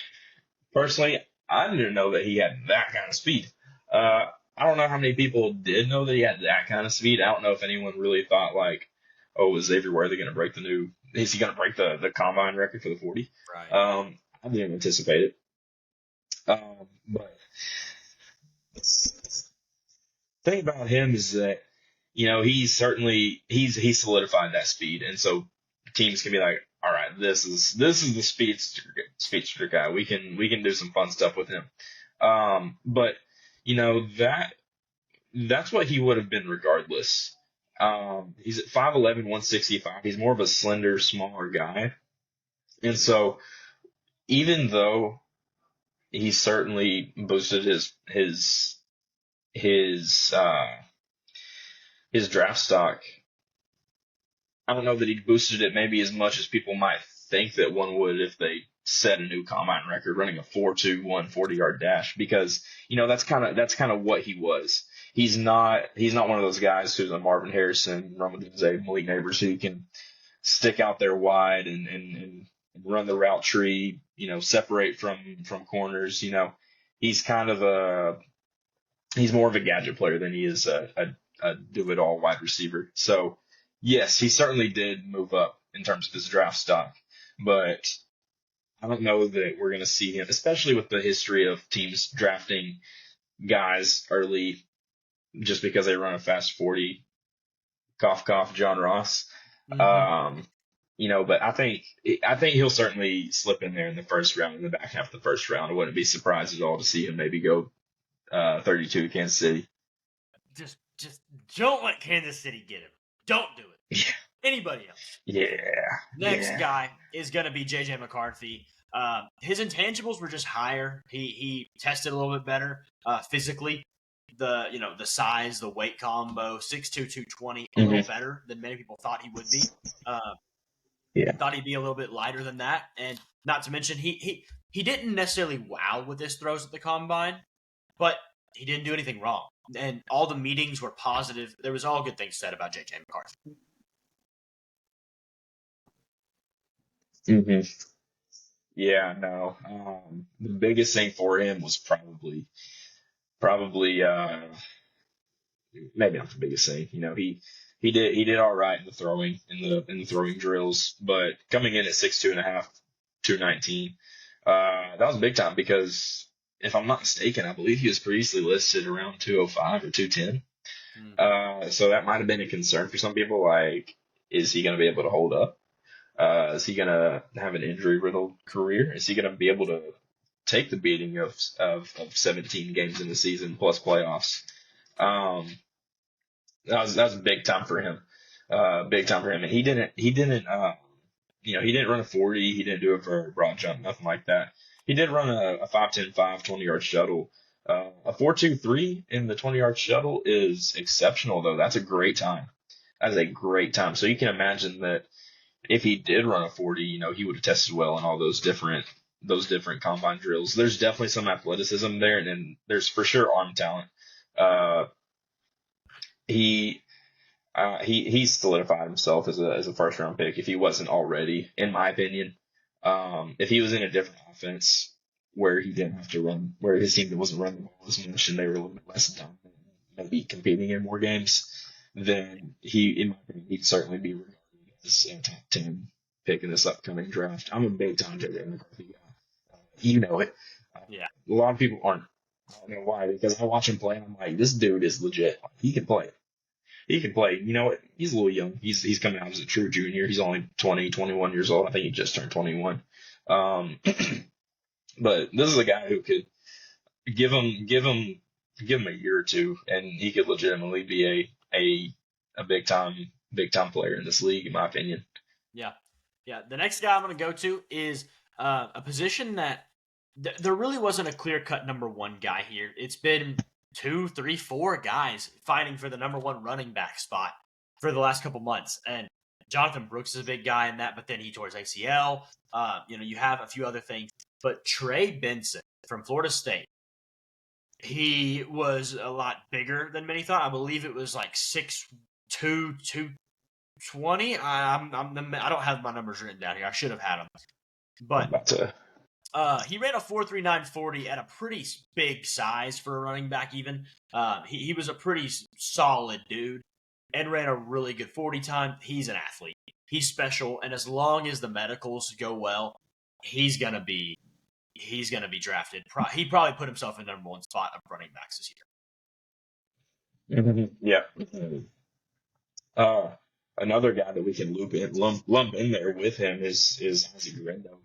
Speaker 2: personally, I didn't know that he had that kind of speed. I don't know how many people did know that he had that kind of speed. I don't know if anyone really thought like, oh, is Xavier Worthy going to break is he going to break the combine record for the 40?
Speaker 1: Right.
Speaker 2: I didn't anticipate it. But the thing about him is that, he's solidified that speed. And so teams can be like, all right, this is the speedster guy. We can do some fun stuff with him. But that's what he would have been regardless. He's at 5'11", 165. He's more of a slender, smaller guy. And so even though he certainly boosted his draft stock, I don't know that he boosted it maybe as much as people might think that one would if they set a new combine record running a 4.21 40-yard dash, because that's kind of what he was. He's not one of those guys who's a Marvin Harrison, Ramondre, Malik Neighbors who can stick out there wide and run the route tree, separate from corners. He's he's more of a gadget player than he is a do it all wide receiver. So yes, he certainly did move up in terms of his draft stock, but I don't know that we're going to see him, especially with the history of teams drafting guys early just because they run a fast 40. Cough, cough, John Ross.
Speaker 1: Mm-hmm.
Speaker 2: But I think he'll certainly slip in there in the first round, in the back half of the first round. I wouldn't be surprised at all to see him maybe go 32 Kansas City.
Speaker 1: Just don't let Kansas City get him. Don't do it.
Speaker 2: Yeah.
Speaker 1: Anybody else?
Speaker 2: Yeah.
Speaker 1: Next guy is going to be J.J. McCarthy. His intangibles were just higher. He tested a little bit better physically. The size, the weight combo, 6'2", 220, a little better than many people thought he would be. Thought he'd be a little bit lighter than that, and not to mention he didn't necessarily wow with his throws at the combine, but he didn't do anything wrong, and all the meetings were positive. There was all good things said about J.J. McCarthy.
Speaker 2: hmm Yeah, no. The biggest thing for him was probably maybe not the biggest thing. He did all right in the throwing drills, but coming in at 6'2.5", 219, that was big time because if I'm not mistaken, I believe he was previously listed around 205 or 210.
Speaker 1: Mm.
Speaker 2: So that might have been a concern for some people. Like, is he going to be able to hold up? Is he going to have an injury riddled career? Is he going to be able to take the beating of 17 games in the season plus playoffs? Um, that was big time for him. Big time for him. And he didn't run a 40. He didn't do it for a broad jump, nothing like that. He did run a 5'10", 20-yard shuttle. A 4.23 in the 20-yard shuttle is exceptional, though. That's a great time. That is a great time. So you can imagine that if he did run a 40, he would have tested well in all those different combine drills. There's definitely some athleticism there, and then there's for sure arm talent. Uh, he he solidified himself as a first round pick if he wasn't already, in my opinion. If he was in a different offense where he didn't have to run, where his team wasn't running the ball as much and they were a little bit less dominant, maybe competing in more games, then in my opinion, he'd certainly be regarded as a top 10 pick in this upcoming draft. I'm a big time J.J. McCarthy guy. You know it.
Speaker 1: Yeah.
Speaker 2: A lot of people aren't. I don't know why, because I watch him play and I'm like, this dude is legit. He can play. He can play. You know what? He's a little young. He's coming out as a true junior. He's only 20, 21 years old. I think he just turned 21. Um, but this is a guy who could give him a year or two, and he could legitimately be a big time player in this league, in my opinion.
Speaker 1: Yeah. Yeah. The next guy I'm going to go to is a position that there really wasn't a clear cut number one guy here. It's been 2, 3, 4 guys fighting for the number one running back spot for the last couple months. And Jonathan Brooks is a big guy in that, but then he tore his ACL. You have a few other things. But Trey Benson from Florida State, he was a lot bigger than many thought. I believe it was like 6'2", 220. I don't have my numbers written down here. I should have had them.
Speaker 2: I'm
Speaker 1: But
Speaker 2: about to.
Speaker 1: he ran a 4.3940 at a pretty big size for a running back. Even he was a pretty solid dude and ran a really good 40 time. He's an athlete. He's special, and as long as the medicals go well, he's gonna be drafted. He probably put himself in the number one spot of running backs this
Speaker 2: Yeah. Uh, Another guy that we can lump in there with him is Isaac Grendo,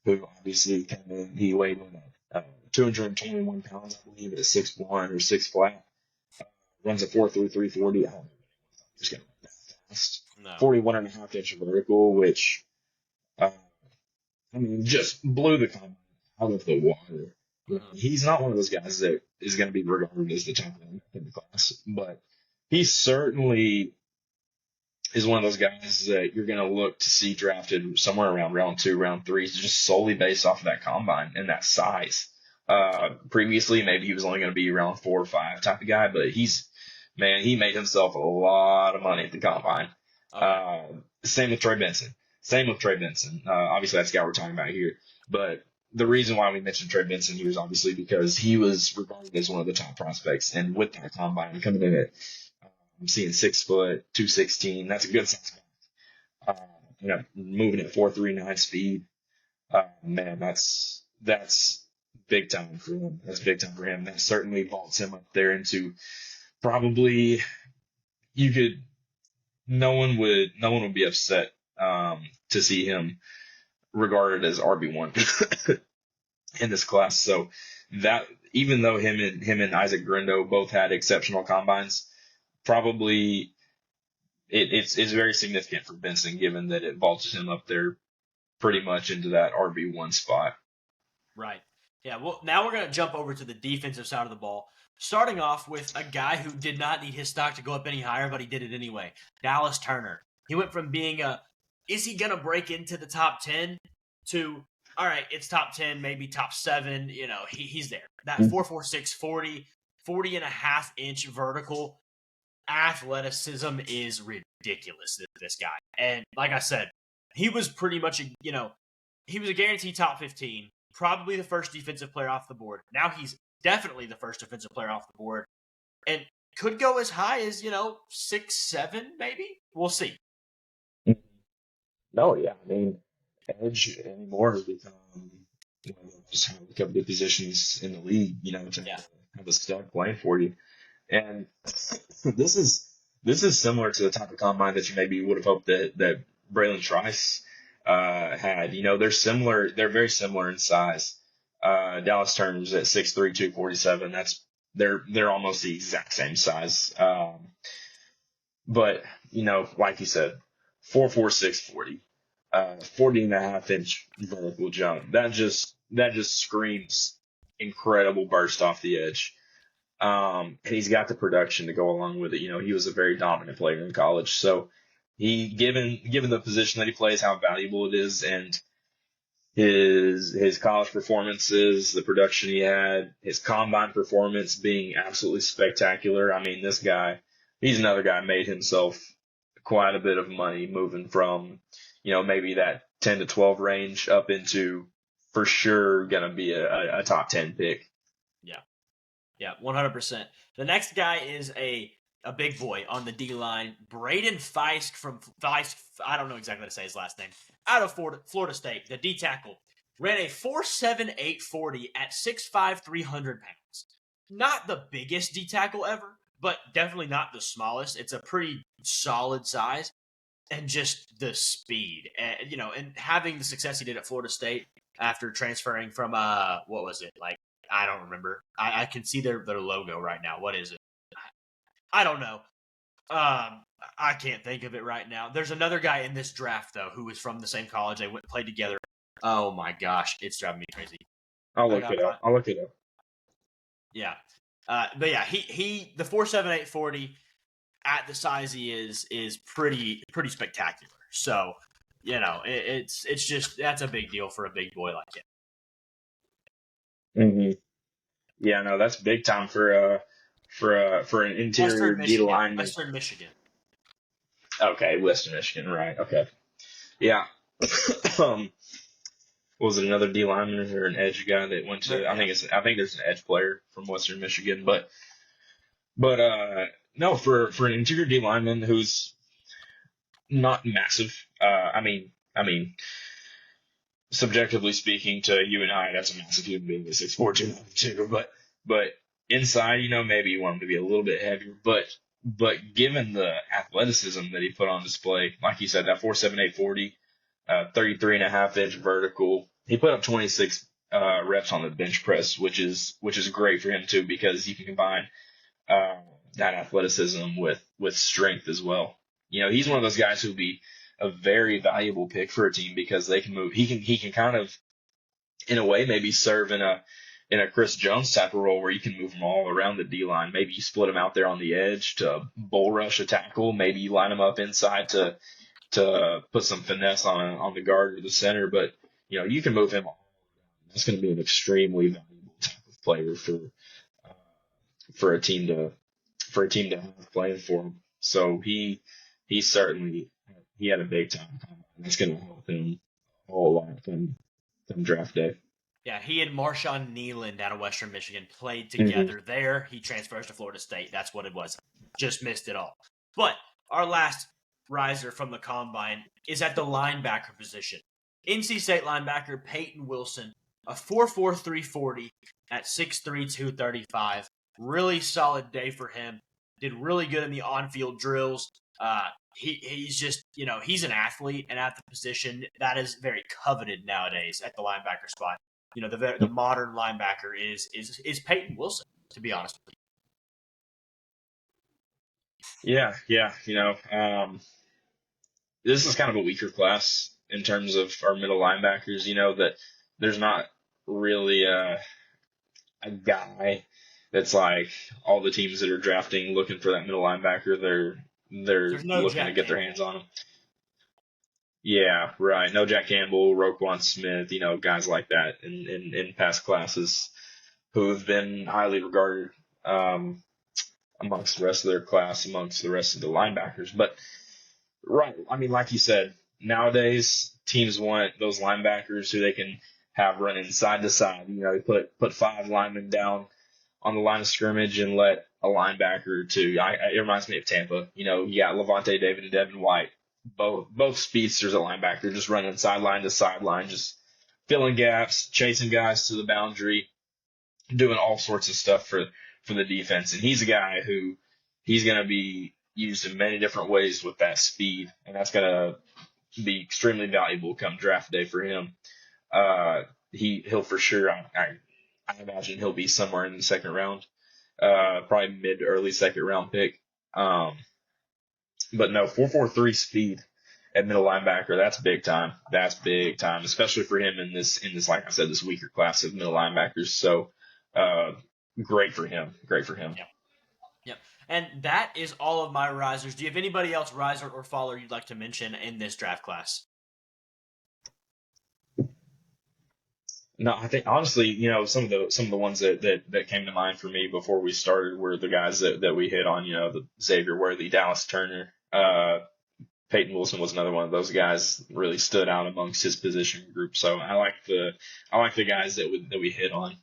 Speaker 2: who obviously came in. He weighed in at 221 pounds, I believe, at 6'1" or 6 flat. Runs a 4.3340. I don't know if he's going to run that fast.
Speaker 1: year. No.
Speaker 2: 41.5-inch vertical, which uh, just blew the combine out of the water.
Speaker 1: Mm-hmm.
Speaker 2: He's not one of those guys that is going to be regarded as the top one in the class, but he certainly is one of those guys that you're going to look to see drafted somewhere around round 2, round 3, just solely based off of that combine and that size. Previously, maybe he was only going to be around 4 or 5 type of guy, but he made himself a lot of money at the combine.
Speaker 1: Okay.
Speaker 2: Same with Trey Benson. Obviously, that's the guy we're talking about here. But the reason why we mentioned Trey Benson here is obviously because he was regarded as one of the top prospects. And with that combine coming in at, I'm seeing 6 foot, 216, that's a good size guy. Moving at 4.39 speed. Man, that's big time for him. That's big time for him. That certainly vaults him up there into probably you could no one would be upset to see him regarded as RB1 in this class. So that even though him and Isaac Grendo both had exceptional combines, probably it's very significant for Benson given that it vaults him up there pretty much into that RB1 spot.
Speaker 1: Right. Yeah. Well, now we're going to jump over to the defensive side of the ball, starting off with a guy who did not need his stock to go up any higher, but he did it anyway. Dallas Turner. He went from being is he going to break into the top 10 to, all right, it's top 10, maybe top 7. He's there. That 4.46 40 and a half inch vertical athleticism is ridiculous, this guy. And like I said, he was pretty much, he was a guaranteed top 15, probably the first defensive player off the board. Now he's definitely the first defensive player off the board, and could go as high as 6, 7, maybe. We'll see.
Speaker 2: No, yeah, I mean, edge anymore has become just have a couple good positions in the league, to
Speaker 1: Yeah.
Speaker 2: have a stud playing for you. And this is similar to the type of combine that you maybe would have hoped that Braylon Trice had. They're similar. They're very similar in size. Dallas Turner's at 6'3", 247. They're almost the exact same size. But like you said, 4'4", 640, 40.5-inch vertical jump. That just screams incredible burst off the edge. And he's got the production to go along with it. He was a very dominant player in college. So given the position that he plays, how valuable it is, and his college performances, the production he had, his combine performance being absolutely spectacular. I mean, this guy, he's another guy made himself quite a bit of money moving from, maybe that 10 to 12 range up into for sure going to be a top 10 pick.
Speaker 1: Yeah, 100%. The next guy is a big boy on the D-line, Braden Fisk from Fisk. I don't know exactly how to say his last name. Out of Florida State, the D tackle, ran a 4.7 40 at 6'5", 300 pounds. Not the biggest D tackle ever, but definitely not the smallest. It's a pretty solid size, and just the speed, and having the success he did at Florida State after transferring from what was it, like, I don't remember. I can see their logo right now. What is it? I don't know. I can't think of it right now. There's another guy in this draft, though, who was from the same college. They played together. Oh, my gosh. It's driving me crazy.
Speaker 2: I'll look it up.
Speaker 1: Yeah. But, yeah, he the 4.7 40 at the size he is pretty spectacular. So, it's just that's a big deal for a big boy like him.
Speaker 2: Mm-hmm. Yeah, no, that's big time for an interior D lineman.
Speaker 1: Western Michigan.
Speaker 2: Okay, Western Michigan, right? Okay, yeah. Was it another D lineman or an edge guy that went to? I think there's an edge player from Western Michigan, but no, for an interior D lineman who's not massive. I mean. Subjectively speaking, to you and I, that's a massive human being, a 6'4", 292. But inside, maybe you want him to be a little bit heavier. But given the athleticism that he put on display, like you said, that 4.7 40, 33.5-inch vertical, he put up 26 reps on the bench press, which is great for him too, because you can combine that athleticism with strength as well. He's one of those guys who'll be a very valuable pick for a team because they can move. He can kind of, in a way, maybe serve in a Chris Jones type of role where you can move them all around the D line. Maybe you split them out there on the edge to bull rush a tackle. Maybe you line them up inside to put some finesse on the guard or the center. But you can move him all around. That's going to be an extremely valuable type of player for a team to have playing for him. So he certainly. He had a big time. That's going to help him a whole lot from draft day.
Speaker 1: Yeah, he and Marshawn Nealand out of Western Michigan played together there. He transfers to Florida State. That's what it was. Just missed it all. But our last riser from the combine is at the linebacker position. NC State linebacker Peyton Wilson, a 4.4 340 at 6'3", 235. Really solid day for him. Did really good in the on-field drills. He's just, he's an athlete, and at the position that is very coveted nowadays at the linebacker spot. The modern linebacker is Peyton Wilson, to be honest with
Speaker 2: you. Yeah. This is kind of a weaker class in terms of our middle linebackers. That there's not really a guy that's like all the teams that are drafting looking for that middle linebacker. They're looking to get their hands on him. Yeah, right. No Jack Campbell, Roquan Smith, guys like that in past classes who have been highly regarded amongst the rest of their class, amongst the rest of the linebackers. But, right, I mean, like you said, nowadays teams want those linebackers who they can have running side to side. You know, put 5 linemen down on the line of scrimmage and let a linebacker or two. It reminds me of Tampa. You know, you got Levante David and Devin White, both speedsters at linebacker, just running sideline to sideline, just filling gaps, chasing guys to the boundary, doing all sorts of stuff for the defense. And he's a guy who he's going to be used in many different ways with that speed, and that's going to be extremely valuable come draft day for him. He'll for sure. I imagine he'll be somewhere in the second round, probably mid to early second round pick. But no, 4.43 speed at middle linebacker. That's big time. That's big time, especially for him in this, like I said, this weaker class of middle linebackers. So, great for him. Great for him.
Speaker 1: Yeah. Yep. And that is all of my risers. Do you have anybody else, riser or faller, you'd like to mention in this draft class?
Speaker 2: No, I think honestly, you know, some of the ones that came to mind for me before we started were the guys that we hit on. You know, the Xavier Worthy, Dallas Turner, Peyton Wilson was another one of those guys. Really stood out amongst his position group. So I like the guys that we hit on.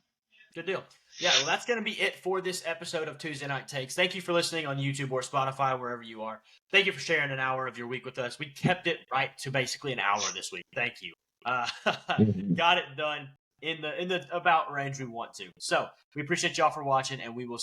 Speaker 1: Good deal. Yeah, well, that's going to be it for this episode of Tuesday Night Takes. Thank you for listening on YouTube or Spotify, wherever you are. Thank you for sharing an hour of your week with us. We kept it right to basically an hour this week. Thank you. Got it done in the about range we want to. So we appreciate y'all for watching, and we will